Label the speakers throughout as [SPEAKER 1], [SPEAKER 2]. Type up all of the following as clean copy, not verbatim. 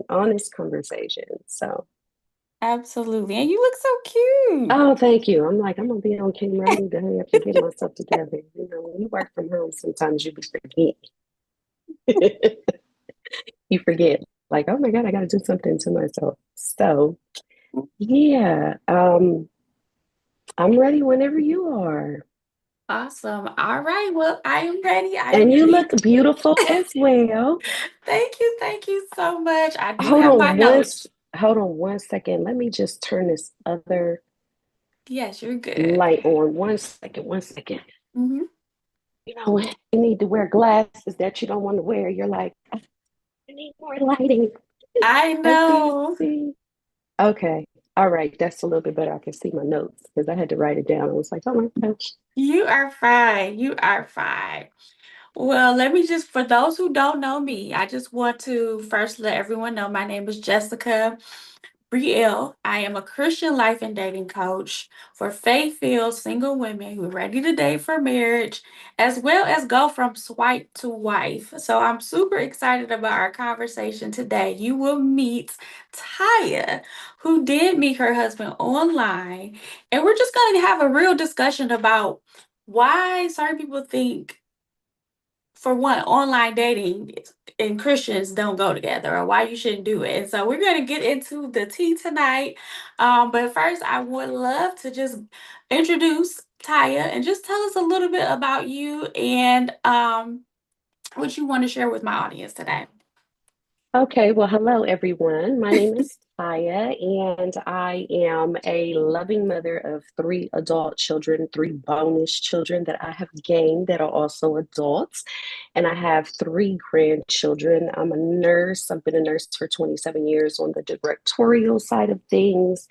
[SPEAKER 1] honest conversation. So,
[SPEAKER 2] Absolutely. And you look so cute.
[SPEAKER 1] oh, thank you. I'm like, I'm gonna be on camera. I need to hurry up and get myself together. You know, when you work from home, sometimes you be forget. You forget, like, oh my God, I got to do something to myself. So, yeah, I'm ready whenever you are.
[SPEAKER 2] Awesome. All right. Well, I am ready. I
[SPEAKER 1] And
[SPEAKER 2] am
[SPEAKER 1] you
[SPEAKER 2] ready.
[SPEAKER 1] look beautiful as well.
[SPEAKER 2] Thank you. Thank you so much. I do
[SPEAKER 1] Hold
[SPEAKER 2] have my
[SPEAKER 1] on one,
[SPEAKER 2] notes.
[SPEAKER 1] hold on 1 second. Let me just turn this other
[SPEAKER 2] Yes, you're good.
[SPEAKER 1] light on. 1 second, 1 second.
[SPEAKER 2] Hmm.
[SPEAKER 1] You know, when you need to wear glasses that you don't want to wear, you're like, I need more lighting.
[SPEAKER 2] I
[SPEAKER 1] I can't
[SPEAKER 2] know.
[SPEAKER 1] see. Okay. All right. That's a little bit better. I can see my notes because I had to write it down. I was like, oh my gosh.
[SPEAKER 2] You are fine. You are fine. Well, let me just, for those who don't know me, I just want to first let everyone know my name is Jessica Brielle. I am a Christian life and dating coach for faith-filled single women who are ready to date for marriage, as well as go from swipe to wife. So I'm super excited about our conversation today. You will meet Taya, who did meet her husband online, and we're just going to have a real discussion about why certain people think, for one, online dating and Christians don't go together, or why you shouldn't do it. And so we're going to get into the tea tonight. But first, I would love to just introduce Taya and just tell us a little bit about you and what you want to share with my audience today.
[SPEAKER 1] Okay, well, hello everyone. My name is Taya, and I am a loving mother of three adult children, three bonus children that I have gained that are also adults. And I have three grandchildren. I'm a nurse. I've been a nurse for 27 years on the directorial side of things.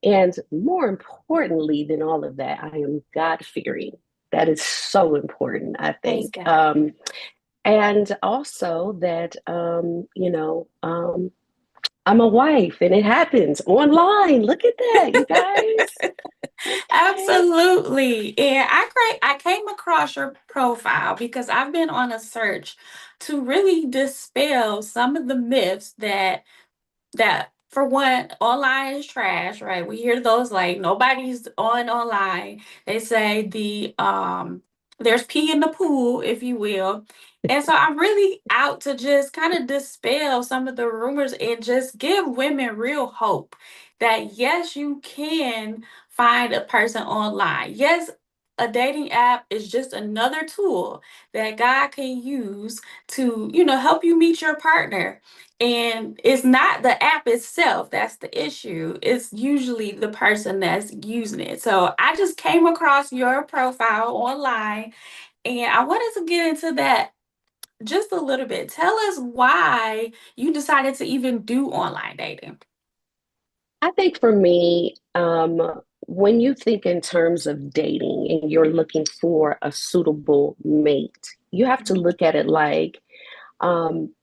[SPEAKER 1] And more importantly than all of that, I am God fearing. That is so important, I
[SPEAKER 2] Praise
[SPEAKER 1] think.
[SPEAKER 2] God.
[SPEAKER 1] And also that, I'm a wife and it happens online. Look at that, you guys. Okay.
[SPEAKER 2] Absolutely. And I came across your profile because I've been on a search to really dispel some of the myths that, for one, online is trash, right? We hear those like nobody's on online. They say there's pee in the pool, if you will. And so I'm really out to just kind of dispel some of the rumors and just give women real hope that yes, you can find a person online. Yes, a dating app is just another tool that God can use to, help you meet your partner. And it's not the app itself that's the issue. It's usually the person that's using it. So I just came across your profile online and I wanted to get into that just a little bit. Tell us why you decided to even do online dating.
[SPEAKER 1] I think for me, when you think in terms of dating and you're looking for a suitable mate, you have to
[SPEAKER 2] Mhm.
[SPEAKER 1] look at it like,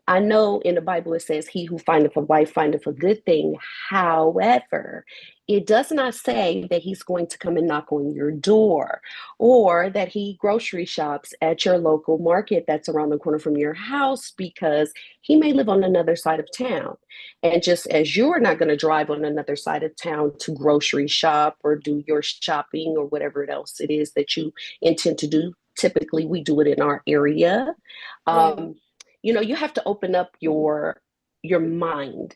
[SPEAKER 1] I know in the Bible it says, he who findeth a wife findeth a good thing. However, it does not say that he's going to come and knock on your door or that he grocery shops at your local market that's around the corner from your house because he may live on another side of town. And just as you're not going to drive on another side of town to grocery shop or do your shopping or whatever else it is that you intend to do, typically we do it in our area.
[SPEAKER 2] Yeah.
[SPEAKER 1] Um, you have to open up your mind,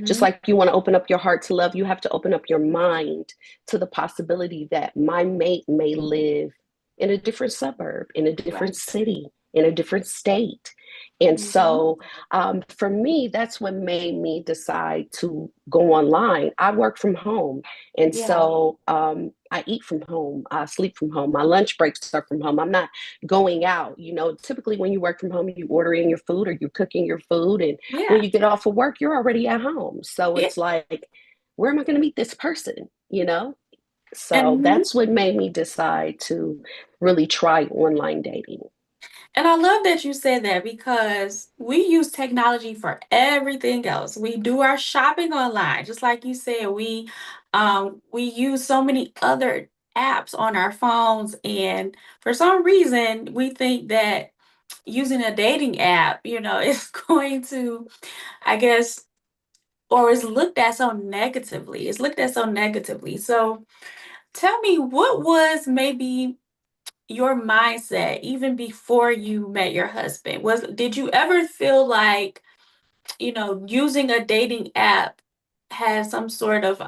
[SPEAKER 1] just
[SPEAKER 2] Hmm.
[SPEAKER 1] like you want to open up your heart to love, you have to open up your mind to the possibility that my mate may live in a different suburb, in a different
[SPEAKER 2] Right.
[SPEAKER 1] city, in a different state. And
[SPEAKER 2] Hmm.
[SPEAKER 1] so for me, that's what made me decide to go online. I work from home. And
[SPEAKER 2] Yeah.
[SPEAKER 1] so I eat from home, I sleep from home, my lunch breaks are from home. I'm not going out. Typically when you work from home, you order in your food or you're cooking your food. And when
[SPEAKER 2] Yeah.
[SPEAKER 1] you get off of work, you're already at home. So
[SPEAKER 2] Yeah.
[SPEAKER 1] it's like, where am I going to meet this person? So
[SPEAKER 2] And
[SPEAKER 1] that's what made me decide to really try online dating.
[SPEAKER 2] And I love that you said that because we use technology for everything else. We do our shopping online, just like you said. We use so many other apps on our phones, and for some reason, we think that using a dating app, is going to, I guess, or is looked at so negatively. It's looked at so negatively. So tell me, what was maybe your mindset even before you met your husband? Did you ever feel like, using a dating app had some sort of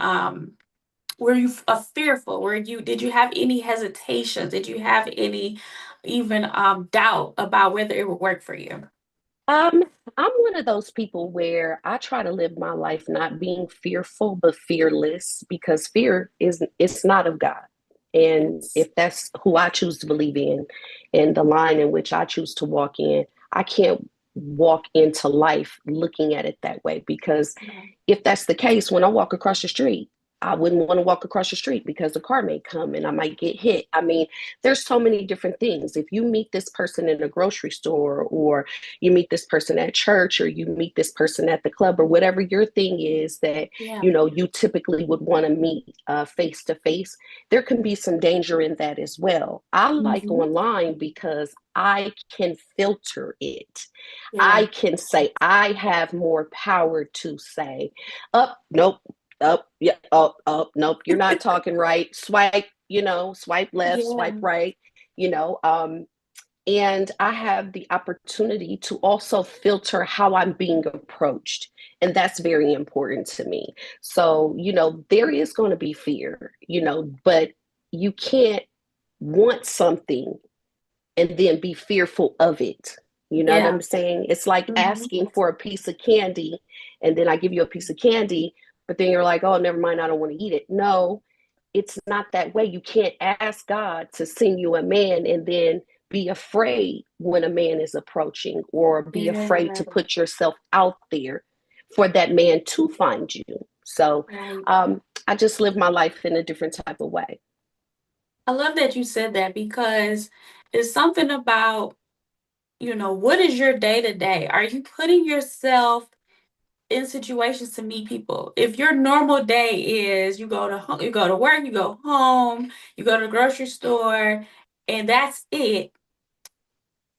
[SPEAKER 2] were you fearful? Did you have any hesitations? Did you have any even doubt about whether it would work for you?
[SPEAKER 1] Um, I'm one of those people where I try to live my life not being fearful, but fearless, because fear is it's not of God. And
[SPEAKER 2] Yes.
[SPEAKER 1] if that's who I choose to believe in and the line in which I choose to walk in, I can't walk into life looking at it that way. Because if that's the case, when I walk across the street, I wouldn't want to walk across the street because the car may come and I might get hit. I mean, there's so many different things. If you meet this person in a grocery store, or you meet this person at church, or you meet this person at the club, or whatever your thing is that
[SPEAKER 2] Yeah.
[SPEAKER 1] you typically would want to meet face to face, there can be some danger in that as well. I like
[SPEAKER 2] Hmm.
[SPEAKER 1] online because I can filter it.
[SPEAKER 2] Yeah.
[SPEAKER 1] I can say I have more power to say, up, nope, up, yeah, up, nope, you're not talking right. Swipe, swipe left, swipe
[SPEAKER 2] Yeah.
[SPEAKER 1] right, you know. And I have the opportunity to also filter how I'm being approached. And that's very important to me. So, there is going to be fear, but you can't want something and then be fearful of it. You know what
[SPEAKER 2] Yeah.
[SPEAKER 1] I'm saying? It's like
[SPEAKER 2] Hmm.
[SPEAKER 1] asking for a piece of candy, and then I give you a piece of candy, but then you're like, oh, never mind, I don't want to eat it. No, it's not that way. You can't ask God to send you a man and then be afraid when a man is approaching, or be afraid
[SPEAKER 2] Yeah.
[SPEAKER 1] to put yourself out there for that man to find you. So
[SPEAKER 2] Right.
[SPEAKER 1] I just live my life in a different type of way.
[SPEAKER 2] I love that you said that because it's something about, what is your day to day? Are you putting yourself in situations to meet people? If your normal day is you go to work, you go home, you go to the grocery store, and that's it.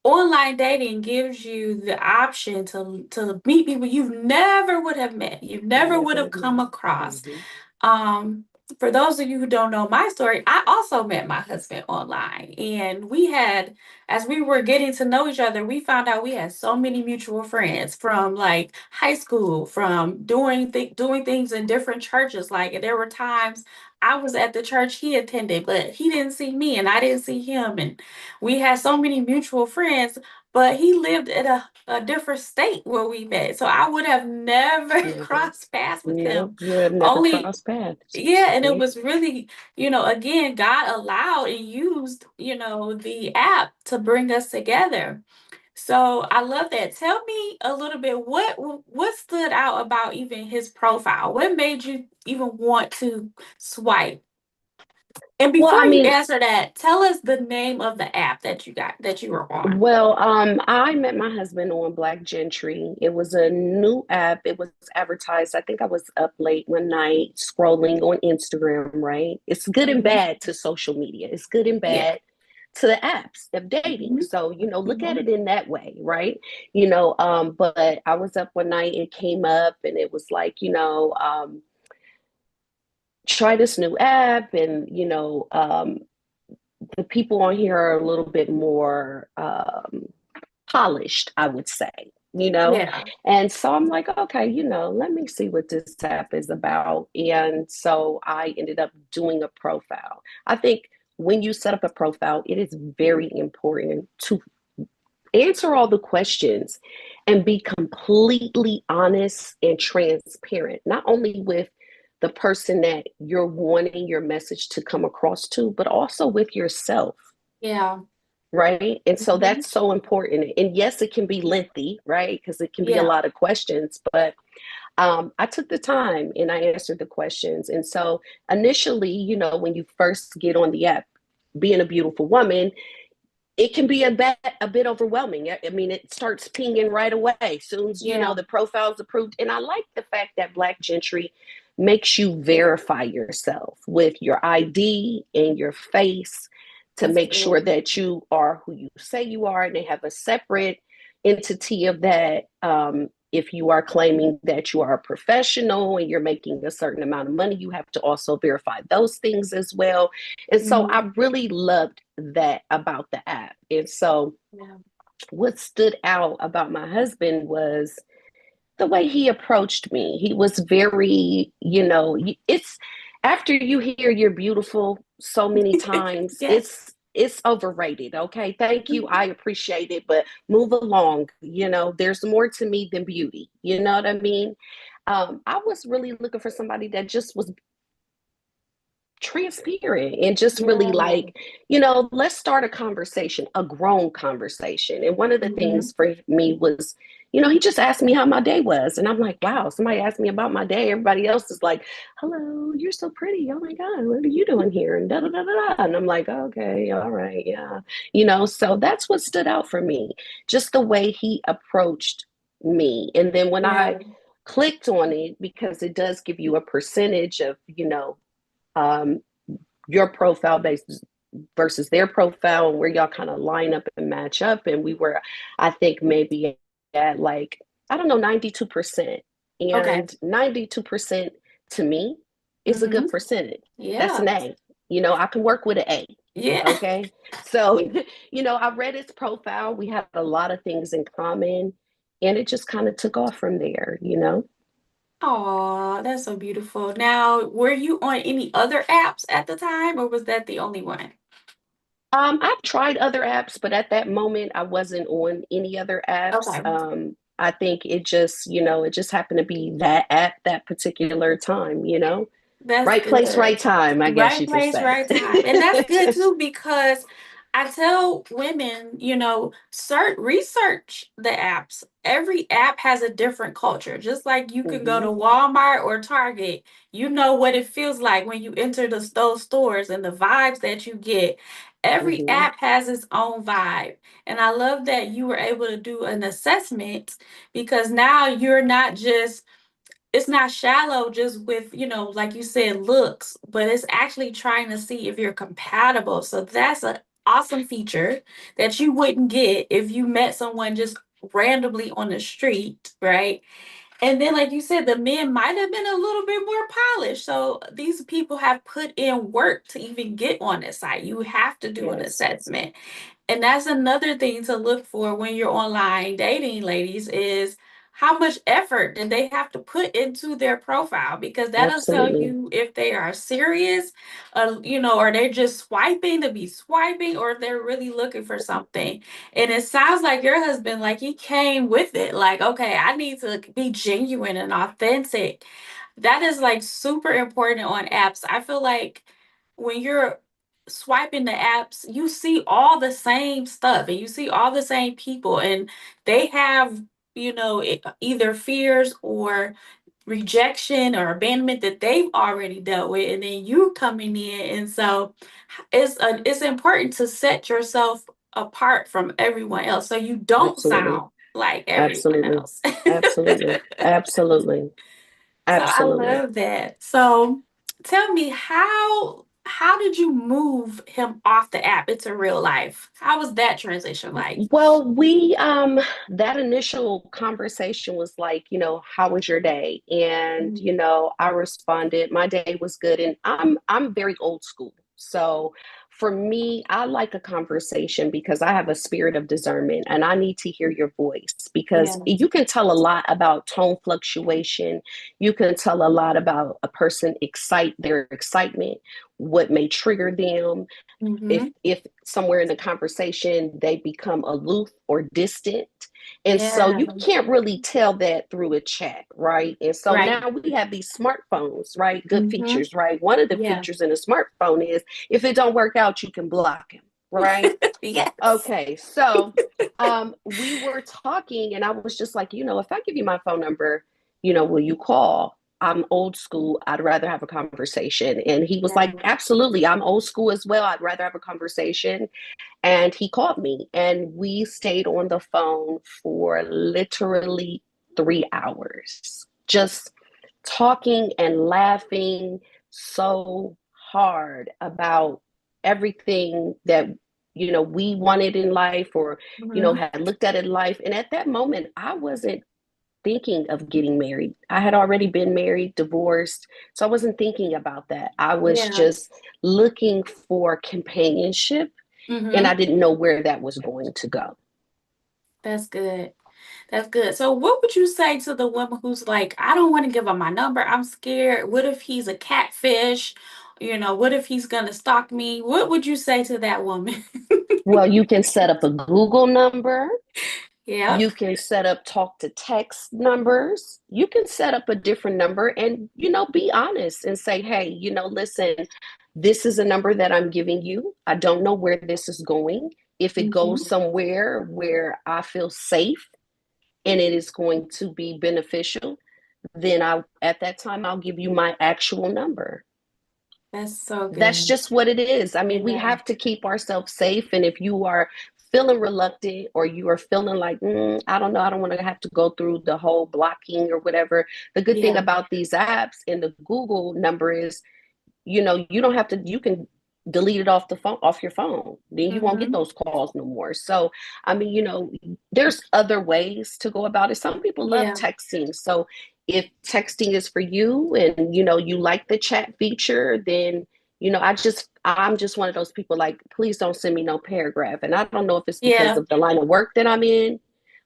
[SPEAKER 2] Online dating gives you the option to meet people you've never would have met, you never would
[SPEAKER 1] Never
[SPEAKER 2] have
[SPEAKER 1] would know.
[SPEAKER 2] come across.
[SPEAKER 1] Mm-hmm.
[SPEAKER 2] Um, for those of you who don't know my story, I also met my husband online. And as we were getting to know each other, we found out we had so many mutual friends from like high school, from doing things in different churches. Like, there were times I was at the church he attended, but he didn't see me and I didn't see him. And we had so many mutual friends, but he lived in a different state where we met. So I would have never
[SPEAKER 1] Never.
[SPEAKER 2] crossed paths with
[SPEAKER 1] No,
[SPEAKER 2] him.
[SPEAKER 1] you have never
[SPEAKER 2] Only,
[SPEAKER 1] crossed paths.
[SPEAKER 2] yeah, and it
[SPEAKER 1] See?
[SPEAKER 2] was really, again, God allowed and used, the app to bring us together. So I love that. Tell me a little bit, what stood out about even his profile? What made you even want to swipe? And
[SPEAKER 1] Well,
[SPEAKER 2] before
[SPEAKER 1] I
[SPEAKER 2] you
[SPEAKER 1] mean,
[SPEAKER 2] answer that, tell us the name of the app that you were on.
[SPEAKER 1] I met my husband on Black Gentry. It was a new app. It was advertised. I think I was up late one night scrolling on Instagram, right? It's good and
[SPEAKER 2] Mhm.
[SPEAKER 1] bad to social media. It's good and
[SPEAKER 2] Yeah.
[SPEAKER 1] bad to the apps of dating.
[SPEAKER 2] Mhm.
[SPEAKER 1] So, look at
[SPEAKER 2] Mhm.
[SPEAKER 1] it in that way, right? But I was up one night, it came up and it was like, try this new app, and the people on here are a little bit more polished, I would say, you know?
[SPEAKER 2] Yeah.
[SPEAKER 1] And so I'm like, okay, let me see what this app is about. And so I ended up doing a profile. I think when you set up a profile, it is very important to answer all the questions and be completely honest and transparent, not only with the person that you're wanting your message to come across to, but also with yourself.
[SPEAKER 2] Yeah.
[SPEAKER 1] Right. And so
[SPEAKER 2] Mhm.
[SPEAKER 1] that's so important. And yes, it can be lengthy, right? Because it can be a
[SPEAKER 2] Yeah.
[SPEAKER 1] lot of questions, but I took the time and I answered the questions. And so initially, when you first get on the app, being a beautiful woman, it can be a bit overwhelming. I mean, it starts pinging right away. As soon as,
[SPEAKER 2] Yeah.
[SPEAKER 1] the profile's approved. And I like the fact that Black Gentry makes you verify yourself with your ID and your face to
[SPEAKER 2] That's
[SPEAKER 1] make sure
[SPEAKER 2] good.
[SPEAKER 1] that you are who you say you are. And they have a separate entity of that. if you are claiming that you are a professional and you're making a certain amount of money, you have to also verify those things as well. And so
[SPEAKER 2] Mhm.
[SPEAKER 1] I really loved that about the app. And so
[SPEAKER 2] Yeah.
[SPEAKER 1] what stood out about my husband was the way he approached me. He was very, it's after you hear you're beautiful so many times,
[SPEAKER 2] Yes.
[SPEAKER 1] it's overrated. Okay. Thank you. I appreciate it, but move along. There's more to me than beauty. You know what I mean? I was really looking for somebody that just was transparent and just really
[SPEAKER 2] Yeah.
[SPEAKER 1] like, let's start a conversation, a grown conversation. And one of the
[SPEAKER 2] Mhm.
[SPEAKER 1] things for me was, he just asked me how my day was. And I'm like, wow, somebody asked me about my day. Everybody else is like, hello, you're so pretty. Oh my God, what are you doing here? And da da da da. And I'm like, okay, all right, yeah. So that's what stood out for me, just the way he approached me. And then when I
[SPEAKER 2] Yeah.
[SPEAKER 1] clicked on it, because it does give you a percentage of, um, your profile based versus their profile and where y'all kind of line up and match up. And we were, I think, maybe at like, I don't know, 92%.
[SPEAKER 2] Okay.
[SPEAKER 1] And 92% to me is a good
[SPEAKER 2] Mhm.
[SPEAKER 1] percentage. That's
[SPEAKER 2] Yeah.
[SPEAKER 1] an A. I can work with an A.
[SPEAKER 2] Yeah.
[SPEAKER 1] Okay. So, I read his profile. We had a lot of things in common. And it just kind of took off from there.
[SPEAKER 2] Oh, that's so beautiful. Now, were you on any other apps at the time, or was that the only one?
[SPEAKER 1] I've tried other apps, but at that moment, I wasn't on any other apps.
[SPEAKER 2] Okay.
[SPEAKER 1] I think it just happened to be that at that particular time.
[SPEAKER 2] That's
[SPEAKER 1] Right place,
[SPEAKER 2] good.
[SPEAKER 1] right time, I guess
[SPEAKER 2] Right
[SPEAKER 1] you could
[SPEAKER 2] place,
[SPEAKER 1] say.
[SPEAKER 2] right time. And that's good too because I tell women, research the apps. Every app has a different culture. Just like you can go to
[SPEAKER 1] Hmm.
[SPEAKER 2] Walmart or Target, you know what it feels like when you enter those stores and the vibes that you get. Every
[SPEAKER 1] Hmm.
[SPEAKER 2] app has its own vibe. And I love that you were able to do an assessment because now you're not just it's not shallow just with, like you said, looks, but it's actually trying to see if you're compatible. So that's an awesome feature that you wouldn't get if you met someone just randomly on the street, right? And then, like you said, the men might have been a little bit more polished. So these people have put in work to even get on the site. You have to do an
[SPEAKER 1] Yes,
[SPEAKER 2] assessment. And that's another thing to look for when you're online dating, ladies, is how much effort did they have to put into their profile? Because that'll tell
[SPEAKER 1] absolutely.
[SPEAKER 2] you if they are serious, or they're just swiping to be swiping, or if they're really looking for something. And it sounds like your husband, like he came with it, like, okay, I need to be genuine and authentic. That is like super important on apps. I feel like when you're swiping the apps, you see all the same stuff and you see all the same people, and they have, either fears or rejection or abandonment that they've already dealt with, and then you coming in. And so it's important to set yourself apart from everyone else so you don't
[SPEAKER 1] Absolutely.
[SPEAKER 2] sound like everyone
[SPEAKER 1] Absolutely.
[SPEAKER 2] else.
[SPEAKER 1] Absolutely. Absolutely.
[SPEAKER 2] So I
[SPEAKER 1] Absolutely.
[SPEAKER 2] love that. So tell me, how did you move him off the app into real life? How was that transition like?
[SPEAKER 1] Well, we that initial conversation was like, how was your day? And
[SPEAKER 2] Mhm.
[SPEAKER 1] I responded, my day was good. And I'm very old school. So for me, I like a conversation because I have a spirit of discernment and I need to hear your voice because
[SPEAKER 2] Yeah.
[SPEAKER 1] you can tell a lot about tone fluctuation. You can tell a lot about a person their excitement, what may trigger them, if
[SPEAKER 2] Hmm.
[SPEAKER 1] somewhere in the conversation they become aloof or distant. And so
[SPEAKER 2] Yeah.
[SPEAKER 1] you can't really tell that through a chat, right? And so
[SPEAKER 2] Right.
[SPEAKER 1] now we have these smartphones, right? Good
[SPEAKER 2] Hmm.
[SPEAKER 1] features, right? One of the
[SPEAKER 2] Yeah.
[SPEAKER 1] features in a smartphone is if it don't work out, you can block him, right?
[SPEAKER 2] Yes.
[SPEAKER 1] Okay, so we were talking, and I was just like, if I give you my phone number, will you call? I'm old school. I'd rather have a conversation. And he was
[SPEAKER 2] Yeah.
[SPEAKER 1] like, absolutely. I'm old school as well. I'd rather have a conversation. And he called me, and we stayed on the phone for literally 3 hours, just talking and laughing so hard about everything that we wanted in life or
[SPEAKER 2] Hmm.
[SPEAKER 1] had looked at in life. And at that moment I wasn't thinking of getting married. I had already been married, divorced, so I wasn't thinking about that. I was
[SPEAKER 2] Yeah.
[SPEAKER 1] just looking for companionship, and I
[SPEAKER 2] Mm-hmm.
[SPEAKER 1] didn't know where that was going to go.
[SPEAKER 2] That's good. That's good. So what would you say to the woman who's like, I don't want to give him my number. I'm scared. What if he's a catfish? What if he's gonna stalk me? What would you say to that woman?
[SPEAKER 1] Well, you can set up a Google number.
[SPEAKER 2] Yep.
[SPEAKER 1] You can set up talk to text numbers. You can set up a different number and, be honest and say, hey, listen, this is a number that I'm giving you. I don't know where this is going. If it
[SPEAKER 2] Mm-hmm.
[SPEAKER 1] goes somewhere where I feel safe and it is going to be beneficial, then at that time, I'll give you my actual number.
[SPEAKER 2] That's so
[SPEAKER 1] That's
[SPEAKER 2] good.
[SPEAKER 1] just what it is. I mean, we
[SPEAKER 2] Yeah.
[SPEAKER 1] have to keep ourselves safe. And if you are feeling reluctant or you are feeling like, I don't know, I don't want to have to go through the whole blocking or whatever, the good thing
[SPEAKER 2] Yeah.
[SPEAKER 1] about these apps and the Google number is, you don't have to, you can delete it off your phone. Then you won't get
[SPEAKER 2] Mm-hmm.
[SPEAKER 1] those calls no more. So, I mean, there's other ways to go about it. Some people love
[SPEAKER 2] Yeah.
[SPEAKER 1] texting. So if texting is for you and, you like the chat feature, then, I'm just one of those people like, please don't send me no paragraph. And I don't know if it's because
[SPEAKER 2] Yeah.
[SPEAKER 1] of the line of work that I'm in,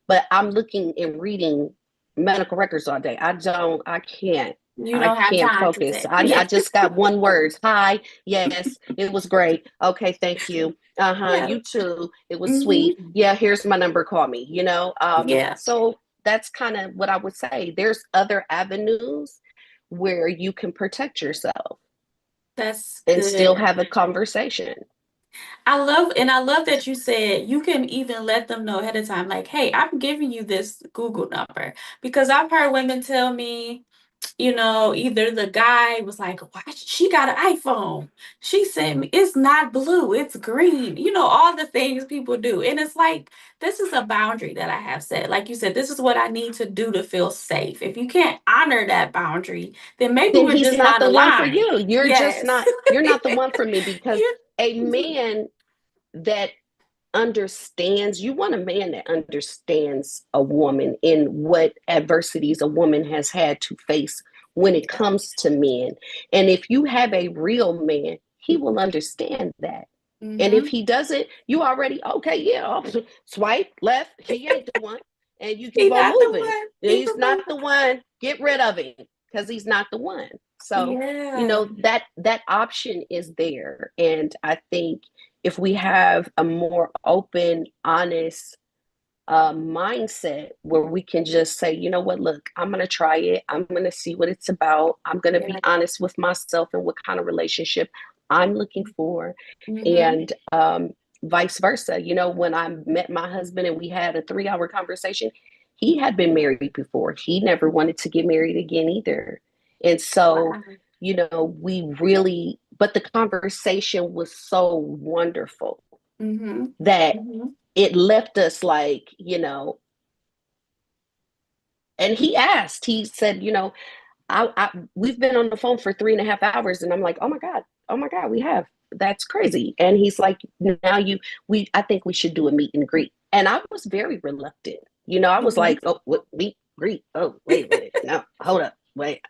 [SPEAKER 1] but I'm looking and reading medical records all day. I can't.
[SPEAKER 2] You
[SPEAKER 1] I
[SPEAKER 2] don't have
[SPEAKER 1] can't
[SPEAKER 2] time to
[SPEAKER 1] focus.
[SPEAKER 2] text.
[SPEAKER 1] I just got one word. Hi, yes, it was great. Okay, thank you.
[SPEAKER 2] Yeah.
[SPEAKER 1] You too. It was sweet.
[SPEAKER 2] Mm-hmm.
[SPEAKER 1] Yeah, here's my number. Call me.
[SPEAKER 2] Yeah.
[SPEAKER 1] So that's kind of what I would say. There's other avenues where you can protect yourself
[SPEAKER 2] That's
[SPEAKER 1] and still
[SPEAKER 2] good.
[SPEAKER 1] have a conversation.
[SPEAKER 2] I love that you said you can even let them know ahead of time, like, hey, I'm giving you this Google number. Because I've heard women tell me, either the guy was like, why she got an iPhone. She sent me, it's not blue, it's green. All the things people do. And it's like, this is a boundary that I have set. Like you said, this is what I need to do to feel safe. If you can't honor that boundary, then maybe
[SPEAKER 1] Then
[SPEAKER 2] we're
[SPEAKER 1] he's
[SPEAKER 2] just
[SPEAKER 1] not
[SPEAKER 2] not
[SPEAKER 1] the one for
[SPEAKER 2] aligned.
[SPEAKER 1] you.
[SPEAKER 2] Yes.
[SPEAKER 1] You're not the one for me because
[SPEAKER 2] You-
[SPEAKER 1] a man that understands, you want a man that understands a woman in what adversities a woman has had to face when it
[SPEAKER 2] yeah.
[SPEAKER 1] comes to men. And if you have a real man, he will understand that. And if
[SPEAKER 2] Mm-hmm.
[SPEAKER 1] he doesn't, you already, okay, yeah, swipe left, he ain't the one. And you
[SPEAKER 2] He
[SPEAKER 1] keep on
[SPEAKER 2] not the
[SPEAKER 1] moving.
[SPEAKER 2] one. Keep
[SPEAKER 1] He's
[SPEAKER 2] it
[SPEAKER 1] not
[SPEAKER 2] moving.
[SPEAKER 1] the one. Get rid of him because he's not the one. So,
[SPEAKER 2] Yeah.
[SPEAKER 1] that option is there. And I think if we have a more open, honest mindset where we can just say, you know what, look, I'm going to try it. I'm going to see what it's about. I'm going to be
[SPEAKER 2] Yeah.
[SPEAKER 1] honest with myself and what kind of relationship I'm looking for.
[SPEAKER 2] Mm-hmm.
[SPEAKER 1] And vice versa. When I met my husband and we had a 3 hour conversation, he had been married before. He never wanted to get married again either. And so,
[SPEAKER 2] Wow.
[SPEAKER 1] we really, but the conversation was so wonderful
[SPEAKER 2] Mm-hmm.
[SPEAKER 1] that
[SPEAKER 2] Mm-hmm.
[SPEAKER 1] it left us like, and he said, we've been on the phone for 3.5 hours. And I'm like, oh my God, we have. That's crazy. And he's like, now I think we should do a meet and greet. And I was very reluctant. I was
[SPEAKER 2] Mm-hmm.
[SPEAKER 1] like, oh, what meet, greet? Oh, wait, no, hold up, wait.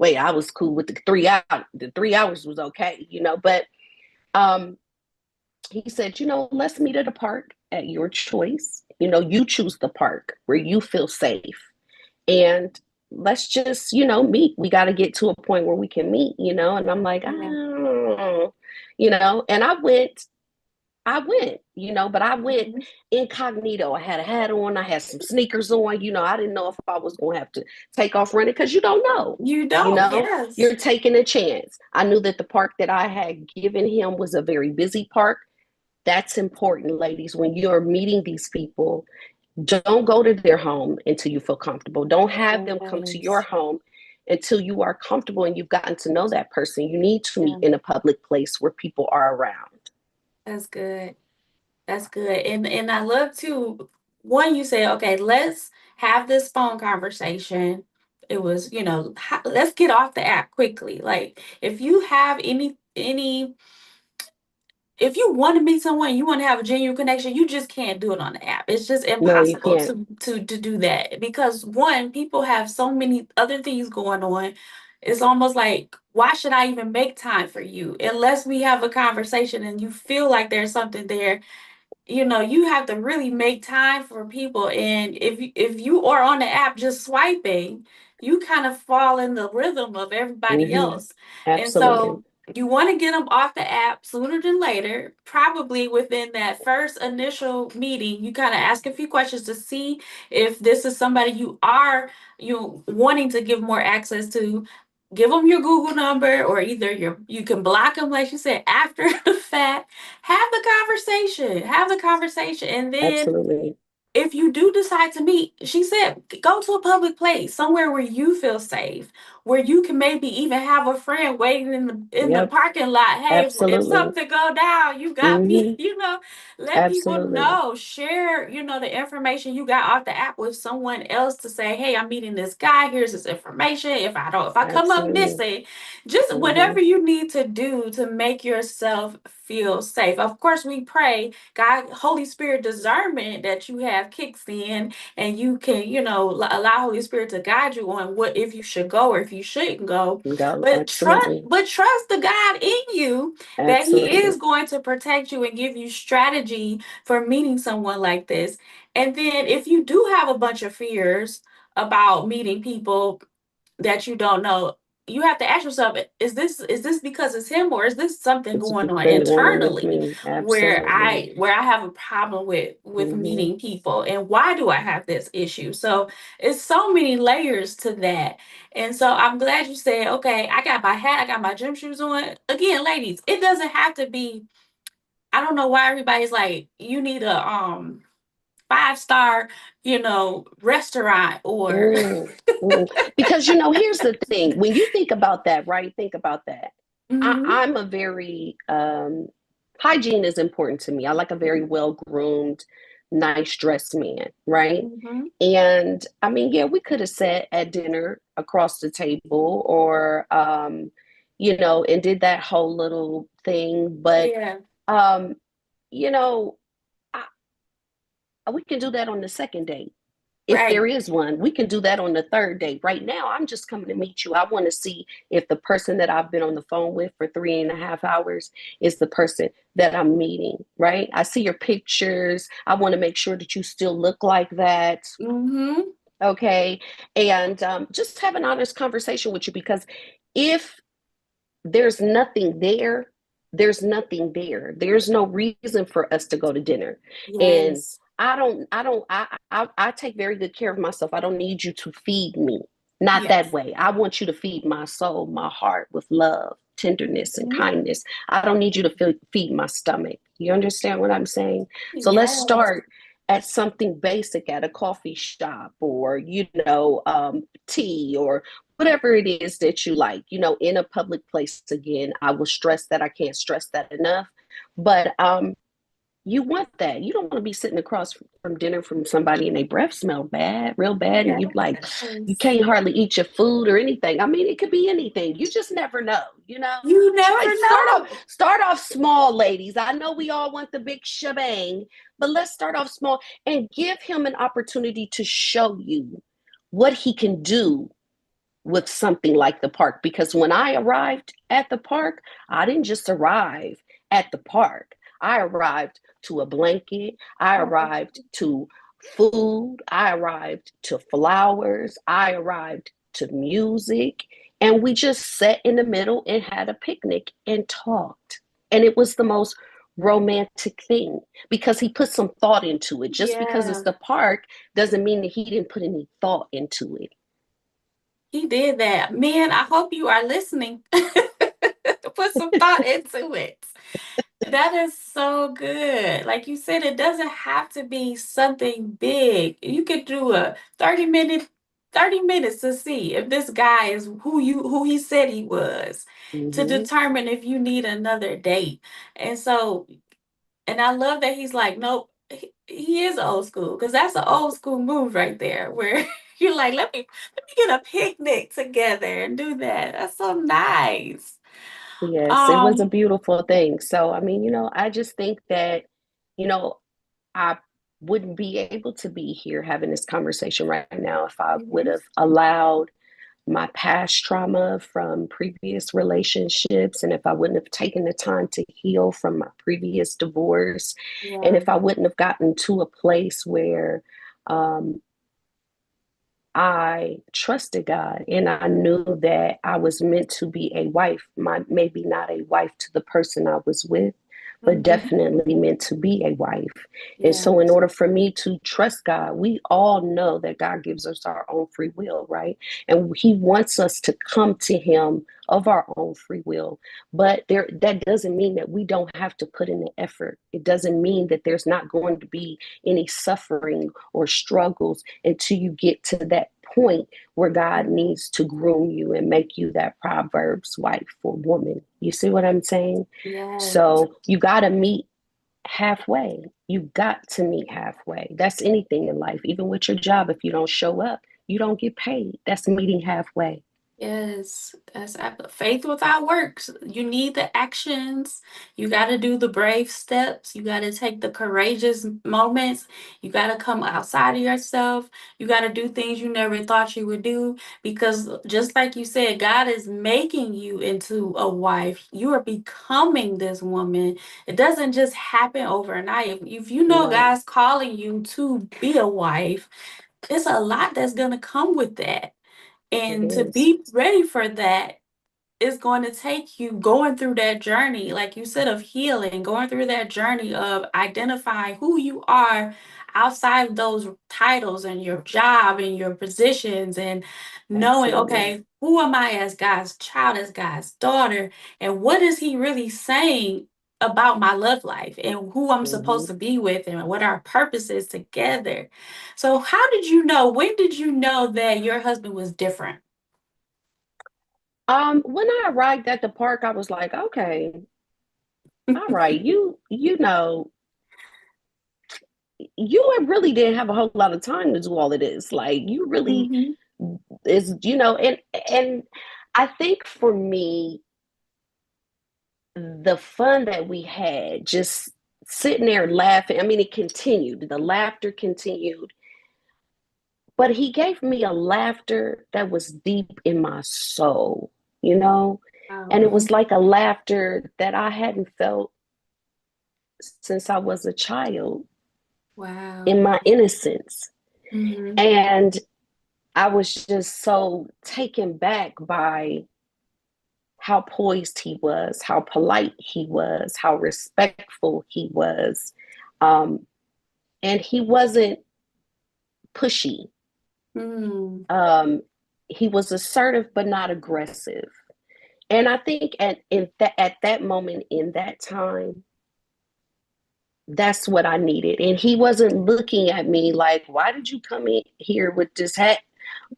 [SPEAKER 1] I was cool with the 3 hours. The 3 hours was okay, but um, he said, let's meet at a park at your choice. You choose the park where you feel safe. And let's just, meet. We got to get to a point where we can meet, and I'm like,
[SPEAKER 2] Yeah.
[SPEAKER 1] oh, and I went, but I went
[SPEAKER 2] Mm-hmm.
[SPEAKER 1] incognito. I had a hat on, I had some sneakers on, I didn't know if I was going to have to take off running because you don't know,
[SPEAKER 2] You
[SPEAKER 1] you
[SPEAKER 2] don't,
[SPEAKER 1] know,
[SPEAKER 2] yes.
[SPEAKER 1] you're taking a chance. I knew that the park that I had given him was a very busy park. That's important, ladies. When you're meeting these people, don't go to their home until you feel comfortable. Don't have them come to your
[SPEAKER 2] Yes.
[SPEAKER 1] home until you are comfortable and you've gotten to know that person. You need to meet
[SPEAKER 2] Yeah,
[SPEAKER 1] in a public place where people are around.
[SPEAKER 2] that's good. That's good. And I love to one, you say, okay, let's have this phone conversation. It was, let's get off the app quickly. Like if you have if you want to meet someone, you want to have a genuine connection, you just can't do it on the app. It's just
[SPEAKER 1] No, you
[SPEAKER 2] impossible
[SPEAKER 1] can't.
[SPEAKER 2] to do that because one, people have so many other things going on. It's almost like, why should I even make time for you unless we have a conversation and you feel like there's something there. You have to really make time for people. And if you are on the app just swiping, you kind of fall in the rhythm of everybody
[SPEAKER 1] Hmm.
[SPEAKER 2] else. And
[SPEAKER 1] Absolutely.
[SPEAKER 2] so you want to get them off the app sooner than later, probably within that first initial meeting. You kind of ask a few questions to see if this is somebody you wanting to give more access to. Give them your Google number, or either you can block them, like you said, after the fact. Have the conversation, and then
[SPEAKER 1] Absolutely.
[SPEAKER 2] if you do decide to meet, she said, go to a public place, somewhere where you feel safe, where you can maybe even have a friend waiting in the
[SPEAKER 1] Yep.
[SPEAKER 2] parking lot. Hey, if
[SPEAKER 1] Absolutely.
[SPEAKER 2] something go down, you got me.
[SPEAKER 1] Hmm.
[SPEAKER 2] Let people
[SPEAKER 1] Absolutely.
[SPEAKER 2] know. Share, the information you got off the app with someone else to say, hey, I'm meeting this guy. Here's his information. If I come up
[SPEAKER 1] Absolutely.
[SPEAKER 2] missing, just
[SPEAKER 1] Hmm.
[SPEAKER 2] whatever you need to do to make yourself feel safe. Of course, we pray God, Holy Spirit discernment that you have kicks in, and you can, allow Holy Spirit to guide you on what if you should go or if you shouldn't go.
[SPEAKER 1] Go.
[SPEAKER 2] But trust,
[SPEAKER 1] Absolutely.
[SPEAKER 2] but trust the God in you that He is
[SPEAKER 1] Absolutely.
[SPEAKER 2] going to protect you and give you strategy for meeting someone like this. And then if you do have a bunch of fears about meeting people that you don't know, you have to ask yourself, is this because it's him, or is this something
[SPEAKER 1] It's
[SPEAKER 2] going on
[SPEAKER 1] been going on with
[SPEAKER 2] internally
[SPEAKER 1] me.
[SPEAKER 2] where
[SPEAKER 1] Absolutely.
[SPEAKER 2] I have a problem with
[SPEAKER 1] Hmm.
[SPEAKER 2] meeting people, and why do I have this issue? So it's so many layers to that. And so I'm glad you said, okay, I got my hat, I got my gym shoes on. Again, ladies, it doesn't have to be, I don't know why everybody's like, you need a 5-star, restaurant or
[SPEAKER 1] Mm, mm. Because here's the thing. When you think about that, right? Think about that.
[SPEAKER 2] hmm
[SPEAKER 1] I'm a very hygiene is important to me. I like a very well groomed, nice dressed man, right?
[SPEAKER 2] hmm
[SPEAKER 1] And I mean, yeah, we could have sat at dinner across the table, or and did that whole little thing. But
[SPEAKER 2] yeah,
[SPEAKER 1] um, you know, I, we can do that on the second date. If there
[SPEAKER 2] right.
[SPEAKER 1] is one, we can do that on the third date. Right now, I'm just coming to meet you. I want to see if the person that I've been on the phone with for 3.5 hours is the person that I'm meeting, right? I see your pictures. I want to make sure that you still look like that.
[SPEAKER 2] hmm
[SPEAKER 1] Okay. And just have an honest conversation with you, because if there's nothing there, there's nothing there. There's no reason for us to go to dinner. And
[SPEAKER 2] Yes.
[SPEAKER 1] I take very good care of myself. I don't need you to feed me. Not that
[SPEAKER 2] Yes.
[SPEAKER 1] way. I want you to feed my soul, my heart with love, tenderness, and
[SPEAKER 2] Mhm.
[SPEAKER 1] kindness. I don't need you to feed my stomach. You understand what I'm saying? So let's
[SPEAKER 2] Yes.
[SPEAKER 1] start at something basic, at a coffee shop, or tea, or whatever it is that you like, in a public place. Again, I will stress that. I can't stress that enough. But you want that. You don't want to be sitting across from dinner from somebody and their breath smell bad, real bad, and you
[SPEAKER 2] Yes.
[SPEAKER 1] can't hardly eat your food or anything. I mean, it could be anything. You just never know.
[SPEAKER 2] You
[SPEAKER 1] Try
[SPEAKER 2] never
[SPEAKER 1] start off
[SPEAKER 2] know.
[SPEAKER 1] start off small, ladies. I know we all want the big shebang, but let's start off small and give him an opportunity to show you what he can do with something like the park. Because when I arrived at the park, I didn't just arrive at the park. I arrived to a blanket. I
[SPEAKER 2] Oh,
[SPEAKER 1] arrived to food. I arrived to flowers. I arrived to music. And we just sat in the middle and had a picnic and talked. And it was the most romantic thing, because he put some thought into it. Just because it's
[SPEAKER 2] yeah.
[SPEAKER 1] the park doesn't mean that he didn't put any thought into it.
[SPEAKER 2] He did that. Man, I hope you are listening. Put some thought into it. That is so good. Like you said, it doesn't have to be something big. You could do a 30 minutes to see if this guy is who he said he was, to
[SPEAKER 1] Mm-hmm.
[SPEAKER 2] determine if you need another date. And so, and I love that he's like, nope, he is old school, because that's an old school move right there, where you're like, let me get a picnic together and do that. That's so nice.
[SPEAKER 1] Yes, it was a
[SPEAKER 2] Um,
[SPEAKER 1] beautiful thing. So, I mean, I just think that, you know, I wouldn't be able to be here having this conversation right now if I would
[SPEAKER 2] mhm.
[SPEAKER 1] have allowed my past trauma from previous relationships, and if I wouldn't have taken the time to heal from my previous divorce, and
[SPEAKER 2] Yeah.
[SPEAKER 1] if I wouldn't have gotten to a place where um, I trusted God and I knew that I was meant to be a wife, maybe not a wife to the person I was with, but
[SPEAKER 2] Hmm.
[SPEAKER 1] definitely meant to be a wife. And so, in
[SPEAKER 2] Yes.
[SPEAKER 1] order for me to trust God, we all know that God gives us our own free will, right? And He wants us to come to Him of our own free will. But that doesn't mean that we don't have to put in the effort. It doesn't mean that there's not going to be any suffering or struggles until you get to that point where God needs to groom you and make you that Proverbs wife or woman. You see what I'm saying?
[SPEAKER 2] Yes.
[SPEAKER 1] So you got to meet halfway. You got to meet halfway. That's anything in life. Even with your job, if you don't show up, you don't get paid. That's meeting halfway.
[SPEAKER 2] Yes, faith without works. You need the actions. You got to do the brave steps. You got to take the courageous moments. You got to come outside of yourself. You got to do things you never thought you would do because just like you said, God is making you into a wife. You are becoming this woman. It doesn't just happen overnight. If you know
[SPEAKER 1] Right.
[SPEAKER 2] God's calling you to be a wife, it's a lot that's going to come with that.
[SPEAKER 1] It
[SPEAKER 2] And to
[SPEAKER 1] is.
[SPEAKER 2] be ready for that is going to take you going through that journey, like you said, of healing, going through that journey of identifying who you are outside of those titles and your job and your positions and knowing,
[SPEAKER 1] Absolutely.
[SPEAKER 2] okay, who am I as God's child, as God's daughter, and what is He really saying about my love life and who I'm supposed
[SPEAKER 1] Mhm.
[SPEAKER 2] to be with and what our purpose is together. So, how did you know? When did you know that your husband was different?
[SPEAKER 1] When I arrived at the park, I was like, okay, all right, you really didn't have a whole lot of time to do all of this. Like you really
[SPEAKER 2] Mhm.
[SPEAKER 1] and I think for me, the fun that we had just sitting there laughing. I mean, it continued. The laughter continued, but he gave me a laughter that was deep in my soul, you know? And it
[SPEAKER 2] Wow.
[SPEAKER 1] was like a laughter that I hadn't felt since I was a child in
[SPEAKER 2] Wow.
[SPEAKER 1] my innocence.
[SPEAKER 2] Mhm.
[SPEAKER 1] And I was just so taken back by how poised he was, how polite he was, how respectful he was. Um, and he wasn't pushy.
[SPEAKER 2] Mm.
[SPEAKER 1] Um, he was assertive, but not aggressive. And I think at that moment in that time, that's what I needed. And he wasn't looking at me like, why did you come in here with this hat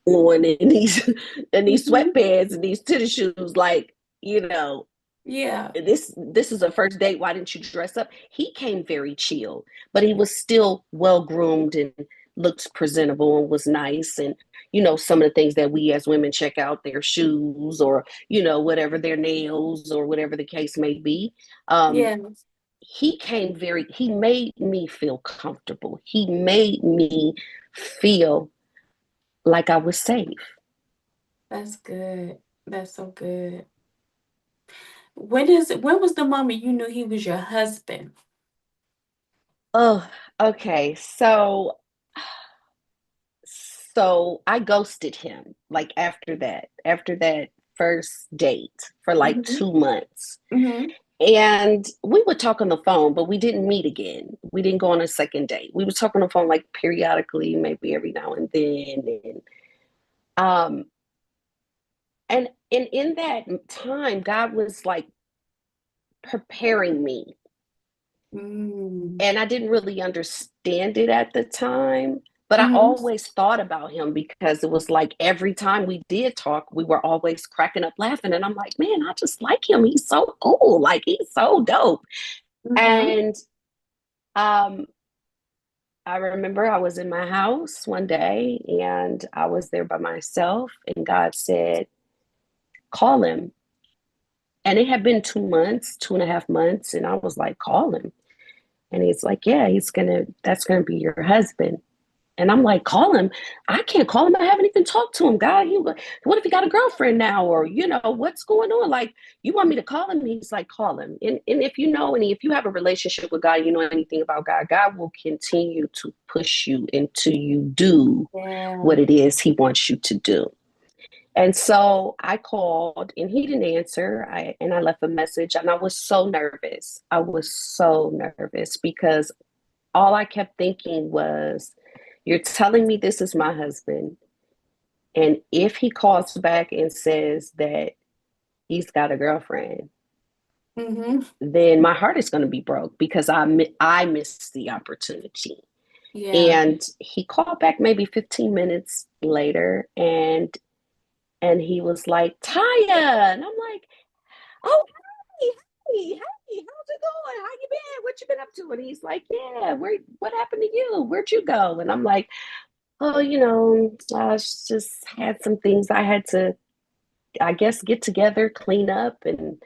[SPEAKER 1] on and these and these
[SPEAKER 2] Mhm.
[SPEAKER 1] sweatpants and these tennis shoes? Like, you know,
[SPEAKER 2] Yeah.
[SPEAKER 1] this is a first date. Why didn't you dress up? He came very chill, but he was still well groomed and looked presentable and was nice. And some of the things that we as women check out, their shoes or whatever, their nails or whatever the case may be. Um,
[SPEAKER 2] Yes.
[SPEAKER 1] he made me feel comfortable. He made me feel like I was safe.
[SPEAKER 2] That's good. That's so good. When was the moment you knew he was your husband?
[SPEAKER 1] Oh, okay. So I ghosted him like after that first date for like
[SPEAKER 2] Mhm.
[SPEAKER 1] 2 months.
[SPEAKER 2] Mhm.
[SPEAKER 1] And we would talk on the phone, but we didn't meet again. We didn't go on a second date. We would talk on the phone like periodically, maybe every now and then. Um and in that time, God was like preparing me.
[SPEAKER 2] Mm.
[SPEAKER 1] And I didn't really understand it at the time, but I
[SPEAKER 2] Mhm.
[SPEAKER 1] always thought about him because it was like every time we did talk, we were always cracking up laughing. And I'm like, man, I just like him. He's so cool. Like he's so dope.
[SPEAKER 2] Mhm.
[SPEAKER 1] And um, I remember I was in my house one day and I was there by myself, and God said, call him. And it had been 2 months, 2.5 months, and I was like, call him. And he's like, yeah, that's gonna be your husband. And I'm like, call him. I can't call him. I haven't even talked to him. God, what if he got a girlfriend now? Or, what's going on? Like, you want me to call him? He's like, call him. And if you know if you have a relationship with God, you know anything about God, God will continue to push you until you do
[SPEAKER 2] Yeah.
[SPEAKER 1] what it is he wants you to do. And so I called and he didn't answer. And I left a message and I was so nervous. I was so nervous because all I kept thinking was, you're telling me this is my husband. And if he calls back and says that he's got a girlfriend,
[SPEAKER 2] Mm-hmm.
[SPEAKER 1] then my heart is going to be broke because I missed the opportunity.
[SPEAKER 2] Yeah.
[SPEAKER 1] And he called back maybe 15 minutes later and he was like, Taya. And I'm like, oh, hey, hey, how's it going? How you been? What you been up to? And he's like, yeah, what happened to you? Where'd you go? And I'm like, oh, I just had some things I had to, I guess, get together, clean up, and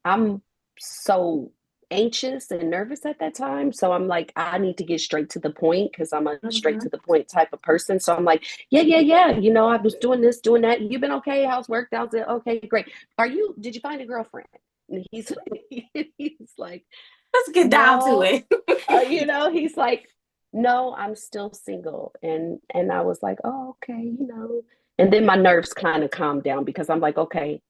[SPEAKER 1] I'm so anxious and nervous at that time. So I'm like, I need to get straight to the point because I'm a straight
[SPEAKER 2] Mm-hmm.
[SPEAKER 1] to the point type of person. So I'm like, yeah, yeah, yeah. I was doing this, doing that. You been okay? How's work? How's it? Okay, great. Did you find a girlfriend? And he's like,
[SPEAKER 2] Let's get down to
[SPEAKER 1] no,
[SPEAKER 2] it.
[SPEAKER 1] he's like, no, I'm still single. And I was like, oh, okay. And then my nerves kind of calmed down because I'm like, okay,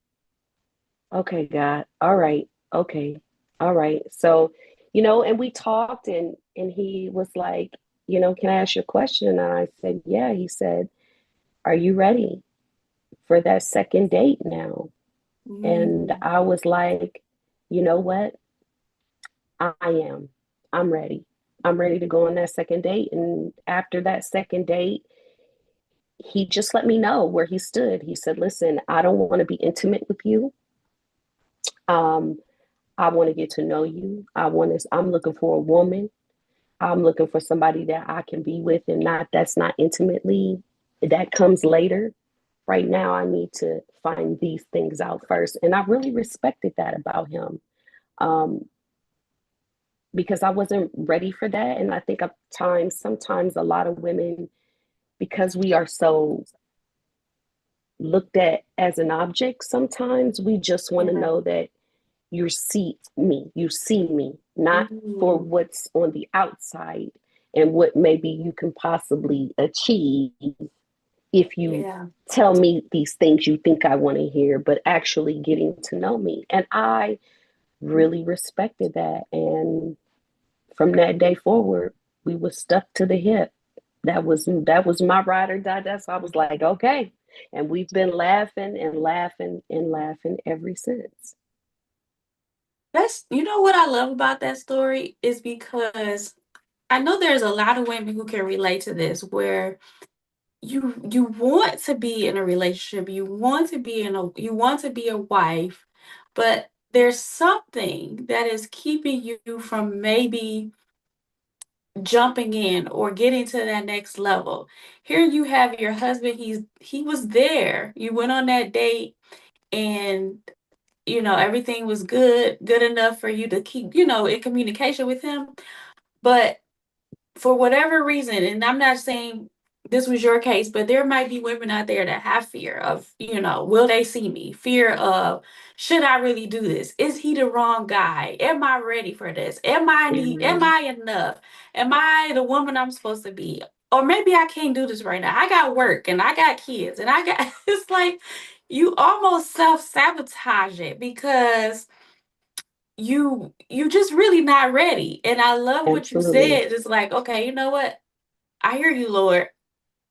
[SPEAKER 1] God, all right, okay, all right. So, and we talked and he was like, can I ask you a question? And I said, yeah. He said, are you ready for that second date now? And
[SPEAKER 2] Mm.
[SPEAKER 1] I was like, you know what? I am. I'm ready. I'm ready to go on that second date. And after that second date, he just let me know where he stood. He said, listen, I don't want to be intimate with you. Um, I want to get to know you. I'm looking for a woman. I'm looking for somebody that I can be with and that's not intimately. That comes later. Right now, I need to find these things out first. And I really respected that about him. Um, because I wasn't ready for that. And I think sometimes a lot of women, because we are so looked at as an object, sometimes we just want to
[SPEAKER 2] Yeah.
[SPEAKER 1] know that you see me, not for
[SPEAKER 2] Mm.
[SPEAKER 1] what's on the outside and what maybe you can possibly achieve if you
[SPEAKER 2] Yeah.
[SPEAKER 1] tell me these things you think I want to hear, but actually getting to know me. And I really respected that. And from that day forward, we were stuck to the hip. That was my ride or die. That's I was like, okay. And we've been laughing and laughing and laughing ever since.
[SPEAKER 2] That's, what I love about that story is because I know there's a lot of women who can relate to this where you want to be in a relationship, you want to be a wife, but there's something that is keeping you from maybe jumping in or getting to that next level. Here you have your husband, he was there. You went on that date and everything was good enough for you to keep, in communication with him. But for whatever reason, and I'm not saying this was your case, but there might be women out there that have fear of, will they see me? Fear of, should I really do this? Is he the wrong guy? Am I ready for this? Am
[SPEAKER 1] Mm-hmm.
[SPEAKER 2] I enough? Am I the woman I'm supposed to be? Or maybe I can't do this right now. I got work and I got kids and I got, it's like you almost self-sabotage it because you just really not ready. And I love what you
[SPEAKER 1] Absolutely.
[SPEAKER 2] said. It's like, okay, you know what? I hear you, Lord.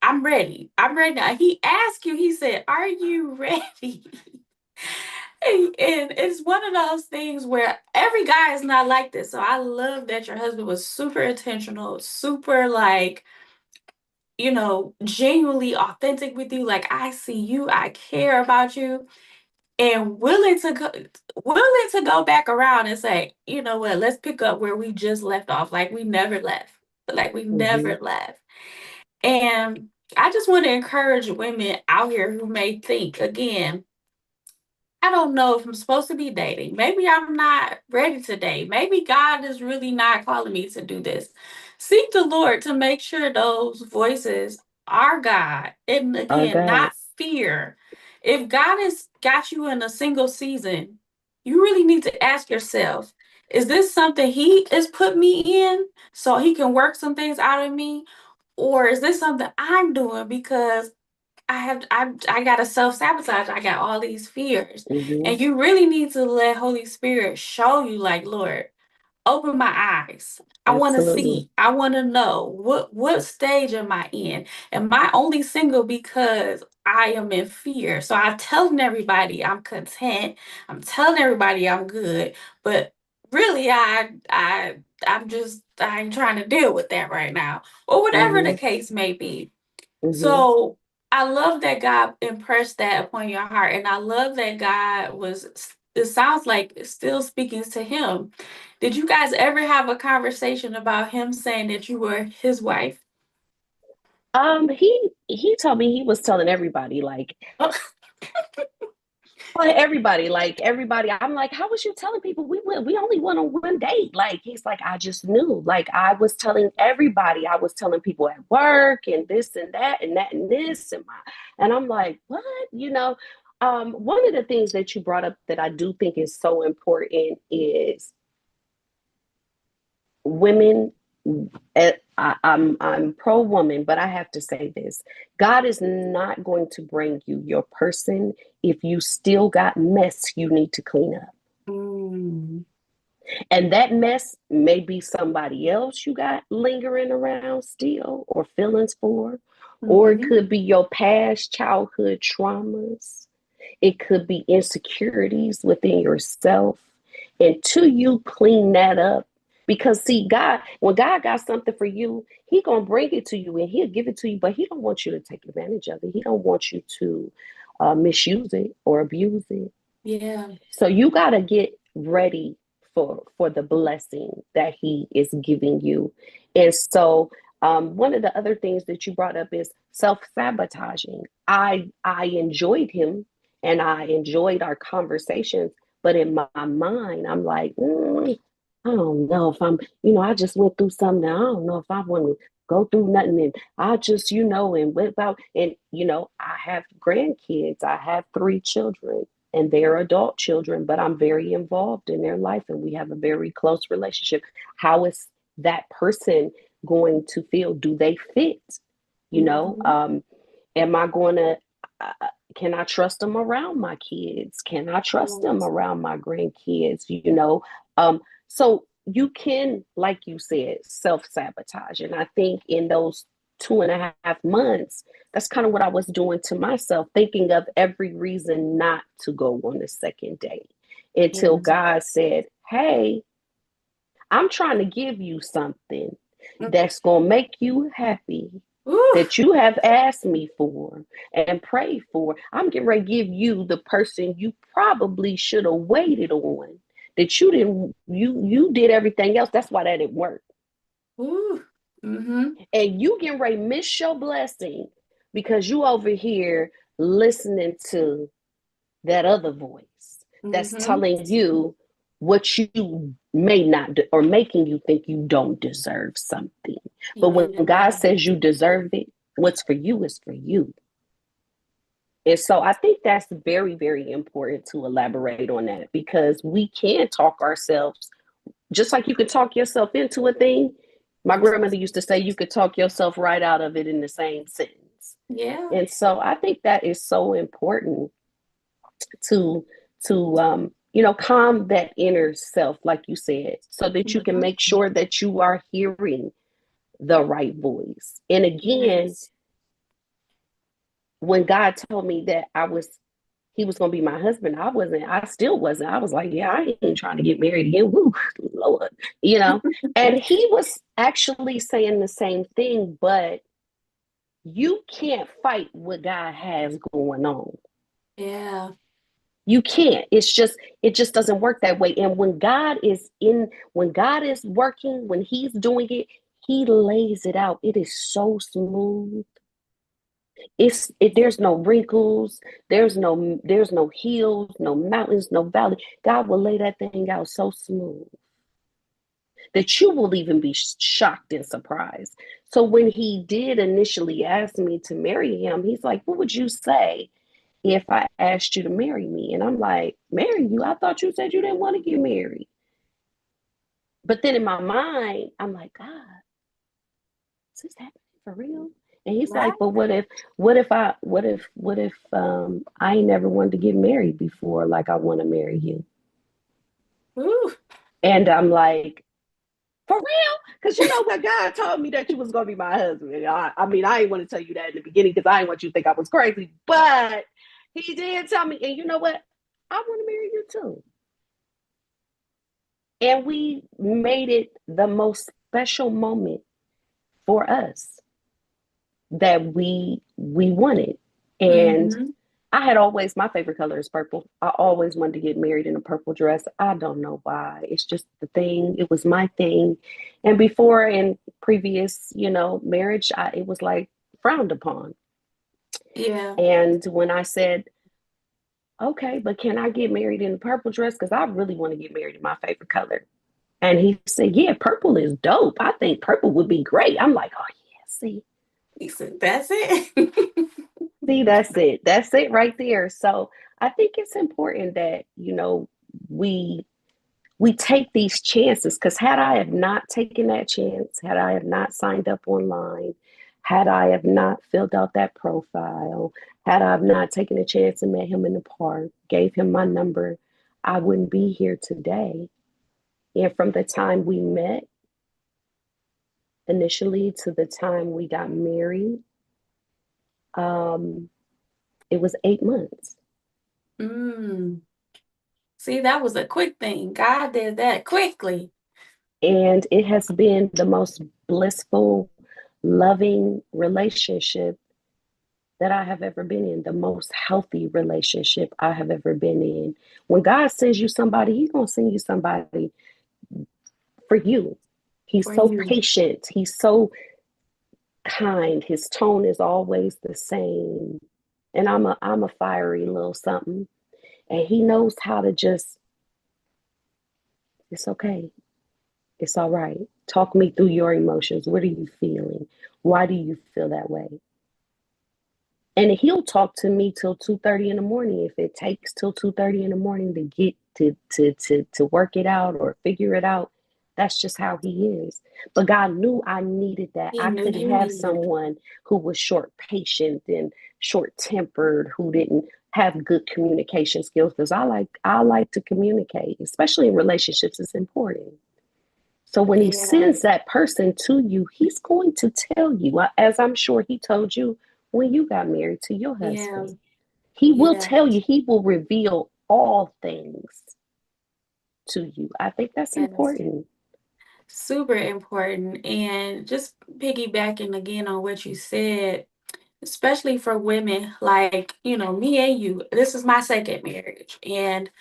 [SPEAKER 2] I'm ready. I'm ready now. He asked you, he said, are you ready? And it's one of those things where every guy is not like this. So I love that your husband was super intentional, super like, genuinely authentic with you. Like, I see you, I care about you, and willing to go back around and say, you know what, let's pick up where we just left off. Like we never left. Like we
[SPEAKER 1] Mm-hmm.
[SPEAKER 2] never left. And I just want to encourage women out here who may think again, I don't know if I'm supposed to be dating. Maybe I'm not ready to date. Maybe God is really not calling me to do this. Seek the Lord to make sure those voices are God. And
[SPEAKER 1] Our
[SPEAKER 2] again,
[SPEAKER 1] God.
[SPEAKER 2] not fear. If God has got you in a single season, you really need to ask yourself, is this something He has put me in so He can work some things out of me? Or is this something I'm doing because I got to self-sabotage. I got all these fears.
[SPEAKER 1] Hmm.
[SPEAKER 2] And you really need to let Holy Spirit show you, like, Lord, open my eyes. I want to
[SPEAKER 1] Absolutely.
[SPEAKER 2] see. I want to know what stage am I in? Am I only single because I am in fear? So I'm telling everybody I'm content. I'm telling everybody I'm good, but really I ain't trying to deal with that right now. Or whatever the
[SPEAKER 1] Hmm.
[SPEAKER 2] case may be.
[SPEAKER 1] Hmm.
[SPEAKER 2] So I love that God impressed that upon your heart. And I love that God was, it sounds like still speaking to him. Did you guys ever have a conversation about him saying that you were his wife?
[SPEAKER 1] He told me he was telling everybody, like, well, everybody, like everybody. I'm like, how was you telling people we only went on one date? Like, he's like, I just knew. Like, I was telling everybody. I was telling people at work and this and that and that and this and I'm like, what? One of the things that you brought up that I do think is so important is women. I'm pro woman, but I have to say this: God is not going to bring you your person if you still got mess you need to clean up.
[SPEAKER 2] Mm,
[SPEAKER 1] And that mess may be somebody else you got lingering around still or feelings for, or it
[SPEAKER 2] mm-hmm.
[SPEAKER 1] could be your past childhood traumas. It could be insecurities within yourself. Until you clean that up, because see, God, when God got something for you, He gonna bring it to you and He'll give it to you, but He don't want you to take advantage of it. He don't want you to misuse it or abuse it.
[SPEAKER 2] Yeah.
[SPEAKER 1] So you got to get ready for the blessing that he is giving you. And so one of the other things that you brought up is self-sabotaging. I enjoyed him and I enjoyed our conversations, but in my mind I'm like, I don't know if I just went through something. I don't know if I want to go through nothing. And I just, and what about, and, I have grandkids. I have 3 children and they're adult children, but I'm very involved in their life and we have a very close relationship. How is that person going to feel? Do they fit? You know,
[SPEAKER 2] Mm-hmm.
[SPEAKER 1] um, am I going to, can I trust them around my kids? Can I trust them
[SPEAKER 2] Yes.
[SPEAKER 1] around my grandkids? So you can, like you said, self sabotage. And I think in those 2.5 months, that's kind of what I was doing to myself, thinking of every reason not to go on the second date until
[SPEAKER 2] Yes.
[SPEAKER 1] God said, hey, I'm trying to give you something
[SPEAKER 2] Mm.
[SPEAKER 1] that's going to make you happy,
[SPEAKER 2] Ooh.
[SPEAKER 1] that you have asked me for and prayed for. I'm getting ready to give you the person you probably should have waited on. That you didn't, you did everything else. That's why that didn't work.
[SPEAKER 2] Ooh. Mm-hmm.
[SPEAKER 1] And you getting ready to miss your blessing because you over here listening to that other voice that's
[SPEAKER 2] Mm-hmm.
[SPEAKER 1] telling you what you may not do, or making you think you don't deserve something. But when God
[SPEAKER 2] Yeah.
[SPEAKER 1] says you deserve it, what's for you is for you. And so I think that's very, very important to elaborate on that, because we can talk ourselves, just like you could talk yourself into a thing. My
[SPEAKER 2] Yes.
[SPEAKER 1] grandmother used to say you could talk yourself right out of it in the same sentence.
[SPEAKER 2] Yeah.
[SPEAKER 1] And so I think that is so important to calm that inner self, like you said, so that you can
[SPEAKER 2] Mm-hmm.
[SPEAKER 1] make sure that you are hearing the right voice. And again,
[SPEAKER 2] Yes.
[SPEAKER 1] when God told me that he was going to be my husband, I still wasn't. I was like, yeah, I ain't trying to get married again. Woo, Lord, you know. And he was actually saying the same thing, but you can't fight what God has going on.
[SPEAKER 2] Yeah.
[SPEAKER 1] You can't. It just doesn't work that way. And when God is working, when he's doing it, he lays it out. It is so smooth. there's no wrinkles, there's no hills, no mountains, no valley. God will lay that thing out so smooth that you will even be shocked and surprised. So when he did initially ask me to marry him, he's like, "What would you say if I asked you to marry me?" And I'm like, "Marry you? I thought you said you didn't want to get married." But then in my mind, I'm like, "God, is this happening for real?" And he's like,
[SPEAKER 2] Right?
[SPEAKER 1] "But what if I ain't never wanted to get married before, like I want to marry you?"
[SPEAKER 2] Ooh.
[SPEAKER 1] And I'm like, "For real?" Because you know what, God told me that you was gonna be my husband. I mean, I ain't want to tell you that in the beginning because I didn't want you to think I was crazy. But he did tell me, and you know what? I want to marry you too. And we made it the most special moment for us that we wanted. And
[SPEAKER 2] Mm-hmm.
[SPEAKER 1] I had always, my favorite color is purple. I always wanted to get married in a purple dress. I don't know why. It's just the thing. It was my thing. And before, in previous, marriage, it was like frowned upon.
[SPEAKER 2] Yeah.
[SPEAKER 1] And when I said, "Okay, but can I get married in a purple dress? Because I really want to get married in my favorite color." And he said, "Yeah, purple is dope. I think purple would be great." I'm like, "Oh, yeah, see,
[SPEAKER 2] He said, that's it.
[SPEAKER 1] see, that's it. That's it right there." So I think it's important that, we we take these chances, because had I have not taken that chance, had I have not signed up online, had I have not filled out that profile, had I have not taken a chance and met him in the park, gave him my number, I wouldn't be here today. And from the time we met initially to the time we got married, um, it was 8 months.
[SPEAKER 2] Mm. See, that was a quick thing. God did that quickly.
[SPEAKER 1] And it has been the most blissful, loving relationship that I have ever been in, the most healthy relationship I have ever been in. When God sends you somebody, He's going to send you somebody for you. He's
[SPEAKER 2] For
[SPEAKER 1] so
[SPEAKER 2] you.
[SPEAKER 1] patient. He's so kind. His tone is always the same. And I'm a fiery little something. And He knows how to just, "It's okay. It's all right. Talk me through your emotions. What are you feeling? Why do you feel that way?" And he'll talk to me till 2:30 in the morning if it takes till 2:30 in the morning to get to work it out or figure it out. That's just how he is. But God knew I needed that.
[SPEAKER 2] He
[SPEAKER 1] I
[SPEAKER 2] knew
[SPEAKER 1] couldn't
[SPEAKER 2] you
[SPEAKER 1] have
[SPEAKER 2] needed it.
[SPEAKER 1] someone who was short patient and short tempered, who didn't have good communication skills, because I like to communicate, especially in relationships. It's important. So when he sends
[SPEAKER 2] Yes.
[SPEAKER 1] that person to you, he's going to tell you, as I'm sure he told you when you got married to your
[SPEAKER 2] Yeah.
[SPEAKER 1] husband. He will
[SPEAKER 2] Yeah.
[SPEAKER 1] tell you, he will reveal all things to you. I think that's
[SPEAKER 2] Yes.
[SPEAKER 1] important.
[SPEAKER 2] Super important. And just piggybacking again on what you said, especially for women like, me and you, this is my second marriage. And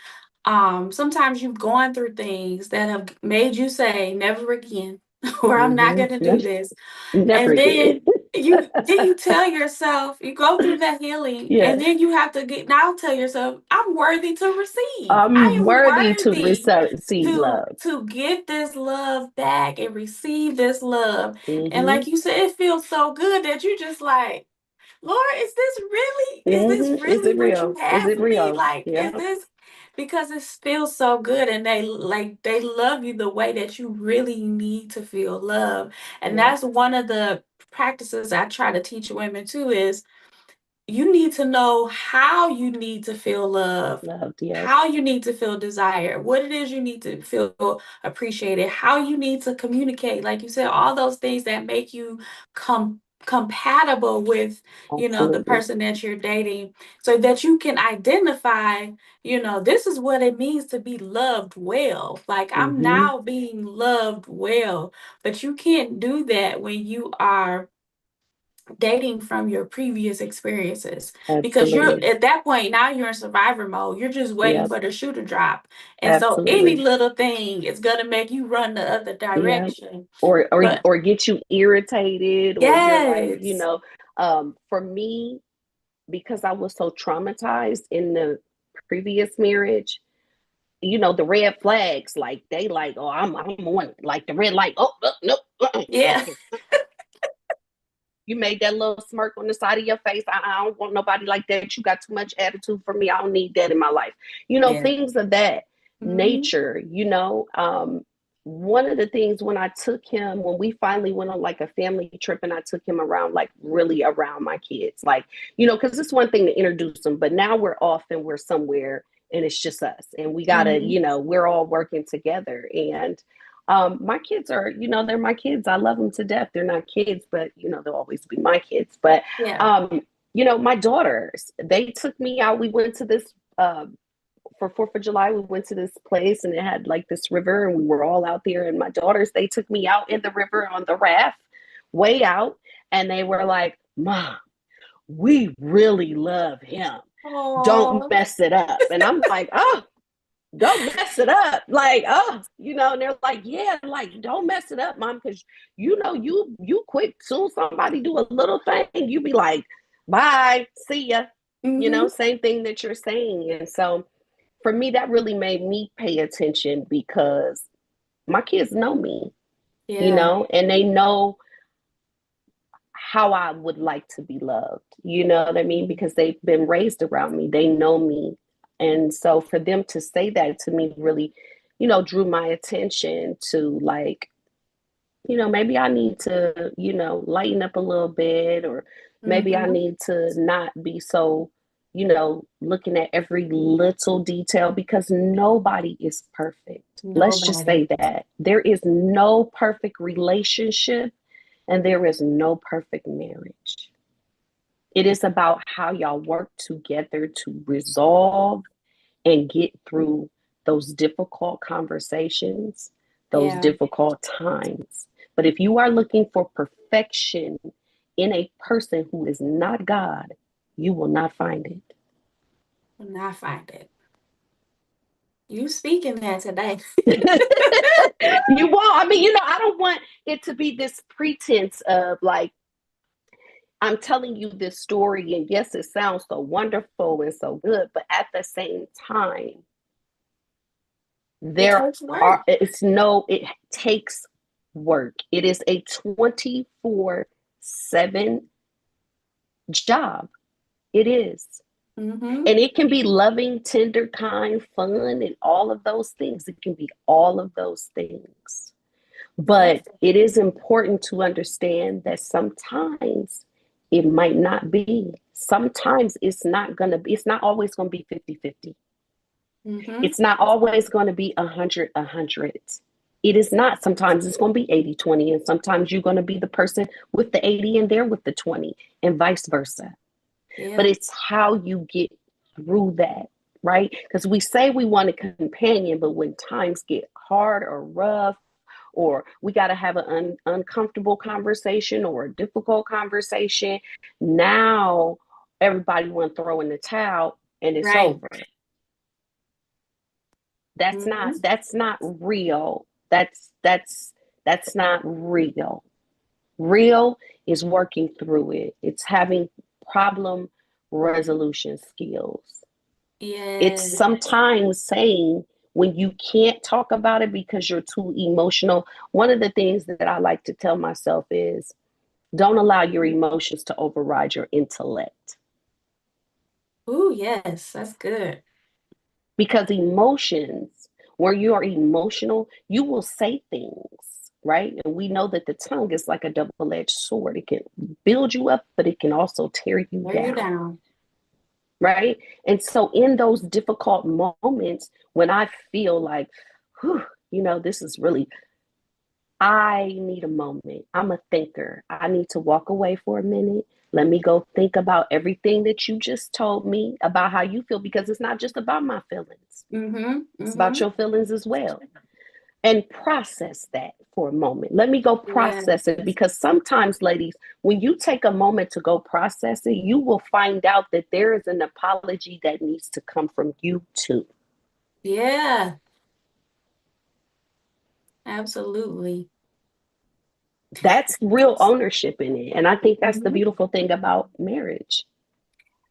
[SPEAKER 2] sometimes you've gone through things that have made you say, never again, or I'm not
[SPEAKER 1] Mm-hmm.
[SPEAKER 2] gonna do
[SPEAKER 1] Never,
[SPEAKER 2] this.
[SPEAKER 1] never
[SPEAKER 2] And
[SPEAKER 1] again.
[SPEAKER 2] then you tell yourself, you go through that healing, and
[SPEAKER 1] Yes.
[SPEAKER 2] then you have to now tell yourself, I'm worthy to receive. I
[SPEAKER 1] I'm
[SPEAKER 2] am
[SPEAKER 1] worthy to
[SPEAKER 2] worthy
[SPEAKER 1] receive
[SPEAKER 2] to
[SPEAKER 1] love.
[SPEAKER 2] get this love back and receive this love. And
[SPEAKER 1] Mm-hmm.
[SPEAKER 2] like you said, it feels so good that you just like, Lord, is this
[SPEAKER 1] Mm-hmm. Is
[SPEAKER 2] really
[SPEAKER 1] it
[SPEAKER 2] what you
[SPEAKER 1] real? Is
[SPEAKER 2] have
[SPEAKER 1] it
[SPEAKER 2] for me?
[SPEAKER 1] real?
[SPEAKER 2] Like, is
[SPEAKER 1] Yeah.
[SPEAKER 2] this because it feels so good, and they love you the way that you really need to feel love. And
[SPEAKER 1] Yeah.
[SPEAKER 2] that's one of the practices I try to teach women too is you need to know how you need to feel loved,
[SPEAKER 1] Loved. Yep.
[SPEAKER 2] how you need to feel desired, what it is you need to feel appreciated, how you need to communicate. Like you said, all those things that make you compatible with, the
[SPEAKER 1] Absolutely.
[SPEAKER 2] person that you're dating, so that you can identify, this is what it means to be loved well. Like I'm
[SPEAKER 1] Mm-hmm.
[SPEAKER 2] now being loved well, but you can't do that when you are dating from your previous experiences, because you're
[SPEAKER 1] Absolutely.
[SPEAKER 2] at that point now you're in survivor mode, you're just waiting
[SPEAKER 1] Yep.
[SPEAKER 2] for the shoe to drop, and so any
[SPEAKER 1] Absolutely.
[SPEAKER 2] little thing is going to make you run the other
[SPEAKER 1] Yeah.
[SPEAKER 2] direction.
[SPEAKER 1] Or
[SPEAKER 2] But
[SPEAKER 1] or get you irritated, or you're like,
[SPEAKER 2] yes,
[SPEAKER 1] For me, because I was so traumatized in the previous marriage, the red flags, like they like, oh, I'm on it. Like the red light, oh, no,
[SPEAKER 2] Yeah.
[SPEAKER 1] you made that little smirk on the side of your face. I don't want nobody like that. You got too much attitude for me. I don't need that in my life.
[SPEAKER 2] Yeah.
[SPEAKER 1] Things of that
[SPEAKER 2] Hmm.
[SPEAKER 1] nature. One of the things when we finally went on like a family trip and I took him around, like really around my kids, like, because it's one thing to introduce them, but now we're off and we're somewhere and it's just us and we gotta,
[SPEAKER 2] Hmm.
[SPEAKER 1] we're all working together. And my kids they're my kids. I love them to death. They're not kids, but they'll always be my kids. But
[SPEAKER 2] Yeah.
[SPEAKER 1] my daughters, they took me out. We went to this for 4th of July. We went to this place and it had like this river, and we were all out there. And my daughters, they took me out in the river on the raft, way out, and they were like, "Mom, we really love him. Don't
[SPEAKER 2] Oh.
[SPEAKER 1] mess it up." And I'm like, "Oh, don't mess it up." Like, oh, and they're like, yeah, like, don't mess it up, Mom, because you quick. Soon somebody do a little thing, you be like, bye, see ya.
[SPEAKER 2] Hmm.
[SPEAKER 1] Same thing that you're saying. And so for me, that really made me pay attention because my kids know me,
[SPEAKER 2] Yeah.
[SPEAKER 1] and they know how I would like to be loved. You know what I mean? Because they've been raised around me. They know me. And so for them to say that to me really, drew my attention to like, maybe I need to, lighten up a little bit, or maybe I
[SPEAKER 2] Hmm.
[SPEAKER 1] need to not be so, looking at every little detail, because nobody is perfect. Let's just
[SPEAKER 2] Nobody.
[SPEAKER 1] say that. There is no perfect relationship and there is no perfect marriage. It is about how y'all work together to resolve and get through those difficult conversations, those
[SPEAKER 2] Yeah.
[SPEAKER 1] difficult times. But if you are looking for perfection in a person who is not God, you will not find it.
[SPEAKER 2] When I find it. You speaking that today.
[SPEAKER 1] You won't. I mean, I don't want it to be this pretense of like, I'm telling you this story, and yes, it sounds so wonderful and so good, but at the same time,
[SPEAKER 2] It
[SPEAKER 1] there
[SPEAKER 2] takes work.
[SPEAKER 1] it takes work. It is a 24/7 job. It is.
[SPEAKER 2] Hmm.
[SPEAKER 1] And it can be loving, tender, kind, fun, and all of those things. It can be all of those things.
[SPEAKER 2] Yes.
[SPEAKER 1] But it is important to understand that sometimes it might not be. Sometimes it's not always going to be 50-50.
[SPEAKER 2] Hmm.
[SPEAKER 1] It's not always going to be 100-100. It is not. Sometimes it's going to be 80-20, and sometimes you're going to be the person with the 80 and they're with the 20, and vice versa. But
[SPEAKER 2] Yeah.
[SPEAKER 1] it's how you get through that, right? Because we say we want a companion, but when times get hard or rough, or we got to have an uncomfortable conversation or a difficult conversation, now everybody want to throw in the towel and it's
[SPEAKER 2] Right.
[SPEAKER 1] over. That's not
[SPEAKER 2] Hmm.
[SPEAKER 1] that's not real. That's not real. Real is working through it. It's having problem resolution skills. It's
[SPEAKER 2] Yes.
[SPEAKER 1] sometimes saying when you can't talk about it because you're too emotional. One of the things that I like to tell myself is don't allow your emotions to override your intellect.
[SPEAKER 2] Oh, yes. That's good.
[SPEAKER 1] Because emotions, where you are emotional, you will say things, right? And we know that the tongue is like a double edged sword. It can build you up, but it can also tear you
[SPEAKER 2] Wear you
[SPEAKER 1] down,
[SPEAKER 2] down.
[SPEAKER 1] right? And so, in those difficult moments, when I feel like, whew, this is really, I need a moment. I'm a thinker. I need to walk away for a minute. Let me go think about everything that you just told me about how you feel, because it's not just about my feelings,
[SPEAKER 2] Hmm.
[SPEAKER 1] it's about
[SPEAKER 2] Hmm.
[SPEAKER 1] your feelings as well. And process that for a moment. Let me go
[SPEAKER 2] Yeah.
[SPEAKER 1] process it, because sometimes, ladies, when you take a moment to go process it, you will find out that there is an apology that needs to come from you too.
[SPEAKER 2] Yeah. Absolutely.
[SPEAKER 1] That's real ownership in it. And I think that's the
[SPEAKER 2] Mhm.
[SPEAKER 1] beautiful thing about marriage.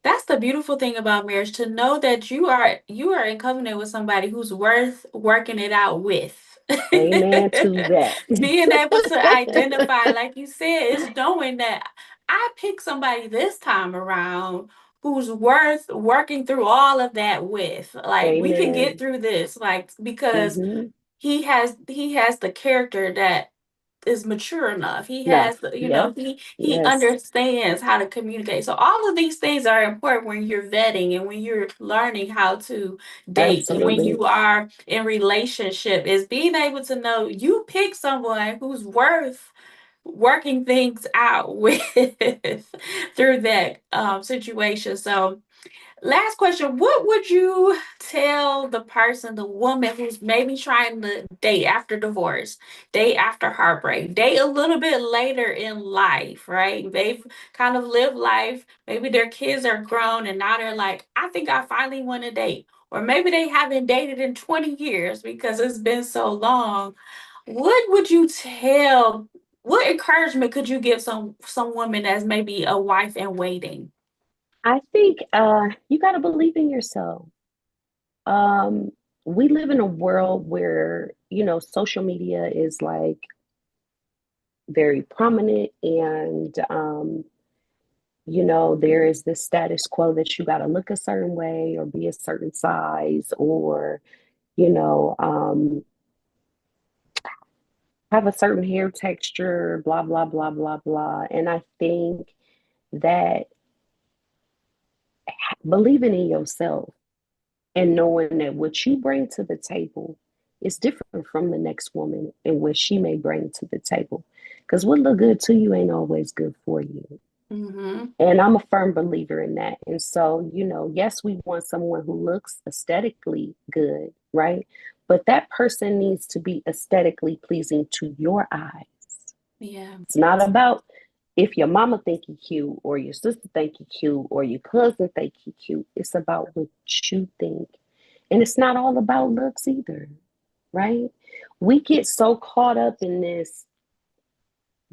[SPEAKER 2] That's the beautiful thing about marriage, to know that you are in covenant with somebody who's worth working it out with.
[SPEAKER 1] Amen to
[SPEAKER 2] Being able to
[SPEAKER 1] that.
[SPEAKER 2] identify, like you said, is knowing that I pick somebody this time around who's worth working through all of that with. Like, we can get
[SPEAKER 1] Amen.
[SPEAKER 2] through this, like, because
[SPEAKER 1] Hmm.
[SPEAKER 2] he has the character that is mature enough. He
[SPEAKER 1] Enough.
[SPEAKER 2] has the,
[SPEAKER 1] Yep.
[SPEAKER 2] he
[SPEAKER 1] Yes.
[SPEAKER 2] understands how to communicate. So all of these things are important when you're vetting and when you're learning how to date and when
[SPEAKER 1] Absolutely.
[SPEAKER 2] you are in relationship, is being able to know you pick someone who's worth working things out with through that situation. So last question. What would you tell the person, the woman who's maybe trying to date after divorce, date after heartbreak, date a little bit later in life, right? They've kind of lived life. Maybe their kids are grown and now they're like, I think I finally want to date. Or maybe they haven't dated in 20 years because it's been so long. What would you tell? What encouragement could you give some woman that's maybe a wife in waiting?
[SPEAKER 1] I think you got to believe in yourself. Um, we live in a world where, social media is like very prominent and, there is this status quo that you got to look a certain way or be a certain size or, you know, um, have a certain hair texture, blah, blah, blah, blah, blah. And I think that believing in yourself and knowing that what you bring to the table is different from the next woman and what she may bring to the table. Because what look good to you ain't always good for you.
[SPEAKER 2] Mm-hmm.
[SPEAKER 1] And I'm a firm believer in that. And so, yes, we want someone who looks aesthetically good, right? But that person needs to be aesthetically pleasing to your eyes.
[SPEAKER 2] Yeah.
[SPEAKER 1] It's not about if your mama think you cute or your sister think you cute or your cousin think you cute. It's about what you think. And it's not all about looks either, right? We get so caught up in this.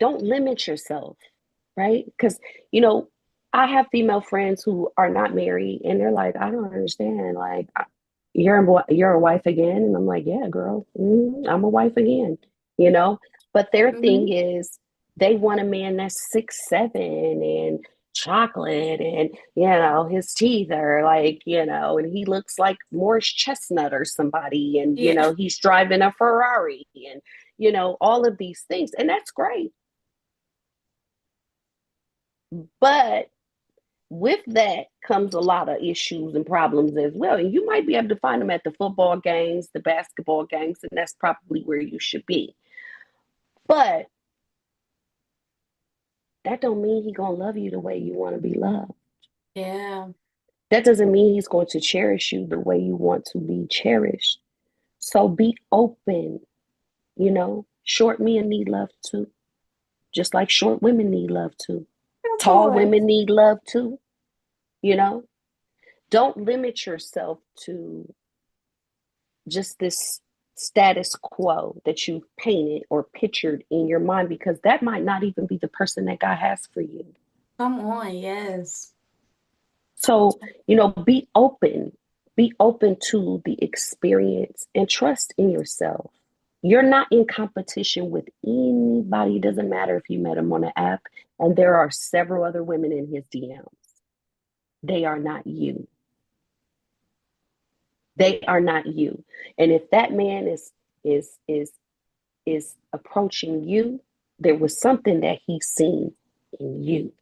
[SPEAKER 1] Don't limit yourself, right? Because, you know, I have female friends who are not married and they're like, I don't understand. Like, you're a wife again. And I'm like, yeah, girl, I'm a wife again, you know? But their thing
[SPEAKER 2] Mm-hmm.
[SPEAKER 1] is they want a man that's 6'7" and chocolate and, his teeth are like, and he looks like Morris Chestnut or somebody. And,
[SPEAKER 2] Yeah.
[SPEAKER 1] he's driving a Ferrari and, all of these things. And that's great. But with that comes a lot of issues and problems as well. And you might be able to find them at the football games, the basketball games, and that's probably where you should be. But that don't mean he gonna love you the way you want to be loved.
[SPEAKER 2] Yeah.
[SPEAKER 1] That doesn't mean he's going to cherish you the way you want to be cherished. So be open, Short men need love too, just like short women need love too.
[SPEAKER 2] Come
[SPEAKER 1] Tall
[SPEAKER 2] on.
[SPEAKER 1] women need love too, you know. Don't limit yourself to just this status quo that you've painted or pictured in your mind because that might not even be the person that God has for you.
[SPEAKER 2] Come on. Yes.
[SPEAKER 1] So, be open to the experience and trust in yourself. You're not in competition with anybody. It doesn't matter if you met him on an app and there are several other women in his DMs. They are not you. They are not you. And if that man is is is approaching you, there was something that he's seen in you.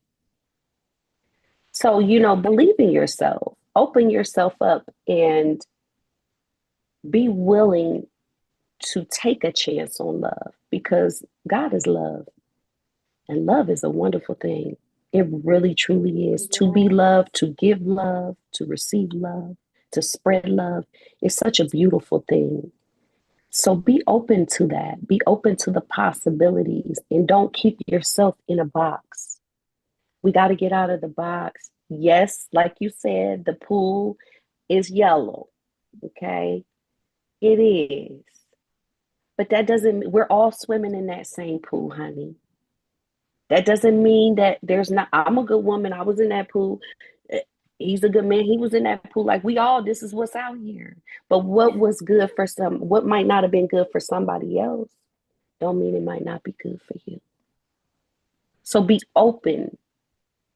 [SPEAKER 1] So, believe in yourself, open yourself up, and be willing to take a chance on love because God is love, and love is a wonderful thing. It really, truly is. To be
[SPEAKER 2] Yeah.
[SPEAKER 1] loved, to give love, to receive love, to spread love is such a beautiful thing. So be open to that. Be open to the possibilities and don't keep yourself in a box. We got to get out of the box. Yes, like you said, the pool is yellow. Okay. It is. But that doesn't, we're all swimming in that same pool, honey. That doesn't mean that there's not. I'm a good woman. I was in that pool. Eh, He's a good man. He was in that pool. Like we all, this is what's out here. But what was good for some, what might not have been good for somebody else, don't mean it might not be good for you. So be open.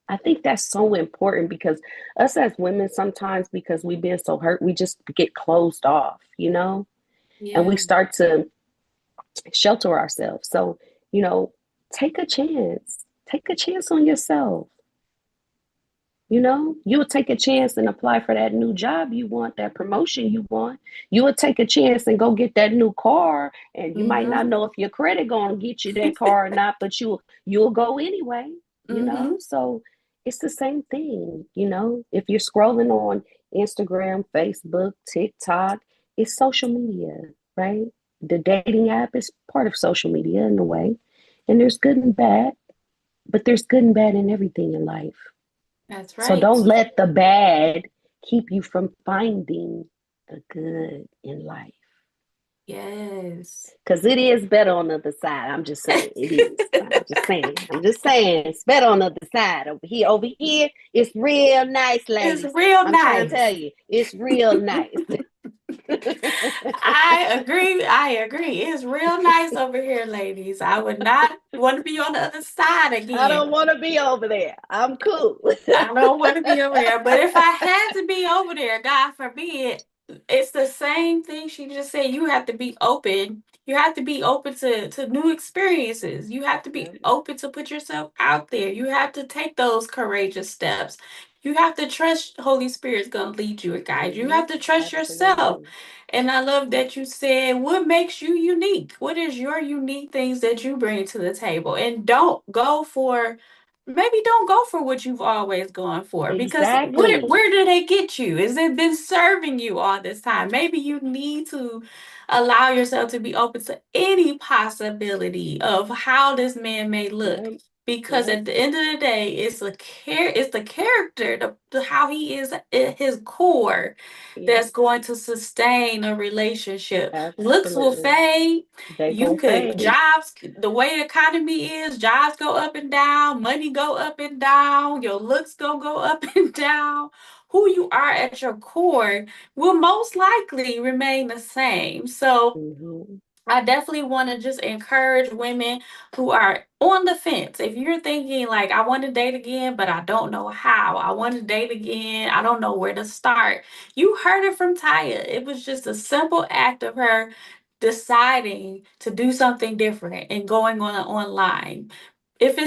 [SPEAKER 1] I think that's so important because us as women, sometimes because we've been so hurt, we just get closed off, and we
[SPEAKER 2] Yeah,
[SPEAKER 1] start to shelter ourselves. So, you know, take a chance. Take a chance on yourself. You would take a chance and apply for that new job you want, that promotion you want. You would take a chance and go get that new car, and you might not
[SPEAKER 2] mm-hmm.
[SPEAKER 1] know if your credit gonna get you that car or not, but you'll go anyway.
[SPEAKER 2] Mm-hmm.
[SPEAKER 1] So it's the same thing. If you're scrolling on Instagram, Facebook, TikTok, it's social media, right? The dating app is part of social media in a way, and there's good and bad, but there's good and bad in everything in life.
[SPEAKER 2] That's
[SPEAKER 1] So
[SPEAKER 2] right.
[SPEAKER 1] don't let the bad keep you from finding the good in life.
[SPEAKER 2] Yes.
[SPEAKER 1] Because it is better on the other side. I'm just saying. It is. I'm just saying. I'm just saying. It's better on the other side. Over here. Over here, it's real nice,
[SPEAKER 2] It's
[SPEAKER 1] ladies.
[SPEAKER 2] real
[SPEAKER 1] I'm trying to tell
[SPEAKER 2] nice.
[SPEAKER 1] you. It's real nice.
[SPEAKER 2] I agree. I agree. It's real nice over here, ladies. I would not want to be on the other side
[SPEAKER 1] I
[SPEAKER 2] again.
[SPEAKER 1] don't want to be over there. I'm cool.
[SPEAKER 2] I don't want to be over there. But if I had to be over there, God forbid, it's the same thing she just said. You have to be open. You have to be open to new experiences. You have to be
[SPEAKER 1] Yeah,
[SPEAKER 2] open to put yourself out there. You have to take those courageous steps. You have to trust Holy Spirit's gonna lead you and guide you. You have to trust yourself.
[SPEAKER 1] absolutely.
[SPEAKER 2] And I love that you said, what makes you unique? What is your unique things that you bring to the table? And don't go for what you've always gone for, because
[SPEAKER 1] Exactly.
[SPEAKER 2] where did they get you? Has it been serving you all this time? Maybe you need to allow yourself to be open to any possibility of how this man may look,
[SPEAKER 1] Yep.
[SPEAKER 2] because
[SPEAKER 1] Yep.
[SPEAKER 2] at the end of the day, it's the character, the how he is at his core,
[SPEAKER 1] Yep.
[SPEAKER 2] that's going to sustain a relationship. Looks will
[SPEAKER 1] Absolutely.
[SPEAKER 2] fade.
[SPEAKER 1] They
[SPEAKER 2] You
[SPEAKER 1] gonna
[SPEAKER 2] could
[SPEAKER 1] fade.
[SPEAKER 2] jobs, the way the economy is, jobs go up and down, money go up and down, your looks gonna go up and down. Who you are at your core will most likely remain the same. So
[SPEAKER 1] Hmm.
[SPEAKER 2] I definitely want to just encourage women who are on the fence. If you're thinking like, I want to date again, but I don't know how, I want to date again, I don't know where to start. You heard it from Taya. It was just a simple act of her deciding to do something different and going on online. If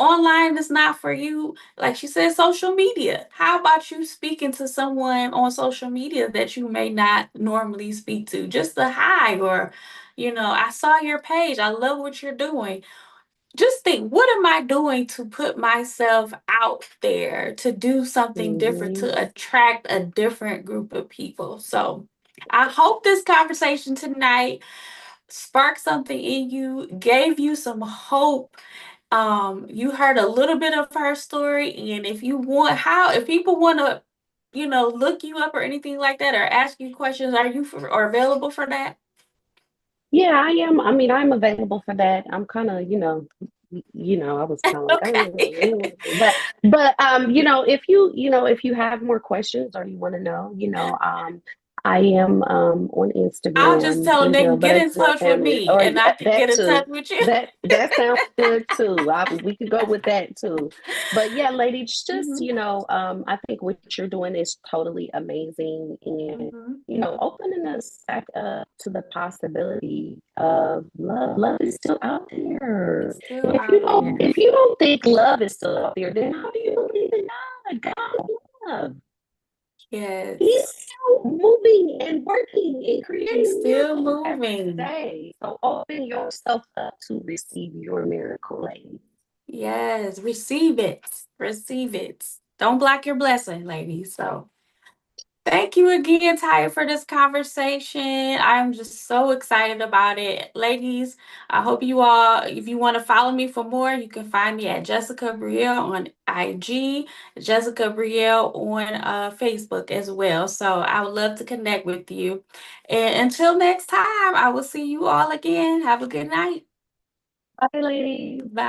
[SPEAKER 2] online is not for you, like she said, social media. How about you speaking to someone on social media that you may not normally speak to? Just a hi, or I saw your page. I love what you're doing. Just think, what am I doing to put myself out there to do something different,
[SPEAKER 1] Hmm.
[SPEAKER 2] to attract a different group of people? So I hope this conversation tonight sparked something in you, gave you some hope. You heard a little bit of her story, and if people want to, look you up or anything like that, or ask you questions, are you or available for that?
[SPEAKER 1] Yeah, I am. I mean, I'm available for that. I'm kind of, I was kind of like,
[SPEAKER 2] Okay.
[SPEAKER 1] but if you have more questions or you want to know, I am on
[SPEAKER 2] I'll just
[SPEAKER 1] Instagram,
[SPEAKER 2] tell them they can
[SPEAKER 1] but
[SPEAKER 2] get
[SPEAKER 1] it's
[SPEAKER 2] in
[SPEAKER 1] my
[SPEAKER 2] touch with
[SPEAKER 1] family,
[SPEAKER 2] me,
[SPEAKER 1] or
[SPEAKER 2] and I can
[SPEAKER 1] that
[SPEAKER 2] get in
[SPEAKER 1] too.
[SPEAKER 2] touch with you.
[SPEAKER 1] That sounds good too. We could go with that too. But yeah, ladies, just
[SPEAKER 2] Hmm.
[SPEAKER 1] I think what you're doing is totally amazing, and
[SPEAKER 2] Hmm.
[SPEAKER 1] opening us back up to the possibility of love. Love is still out there.
[SPEAKER 2] It's still
[SPEAKER 1] And if you
[SPEAKER 2] out
[SPEAKER 1] don't,
[SPEAKER 2] there.
[SPEAKER 1] if you don't think love is still out there, then how do you believe in God? God is love. He's
[SPEAKER 2] Yes.
[SPEAKER 1] still moving and working and
[SPEAKER 2] He's
[SPEAKER 1] creating
[SPEAKER 2] still
[SPEAKER 1] miracles every
[SPEAKER 2] moving.
[SPEAKER 1] day. So open yourself up to receive your miracle, ladies.
[SPEAKER 2] Yes. Receive it. Receive it. Don't block your blessing, ladies. So thank you again, Tyra, for this conversation. I'm just so excited about it. Ladies, I hope you all, if you want to follow me for more, you can find me at Jessica Brielle on IG, Jessica Brielle on Facebook as well. So I would love to connect with you. And until next time, I will see you all again. Have a good night.
[SPEAKER 1] Bye, ladies.
[SPEAKER 2] Bye.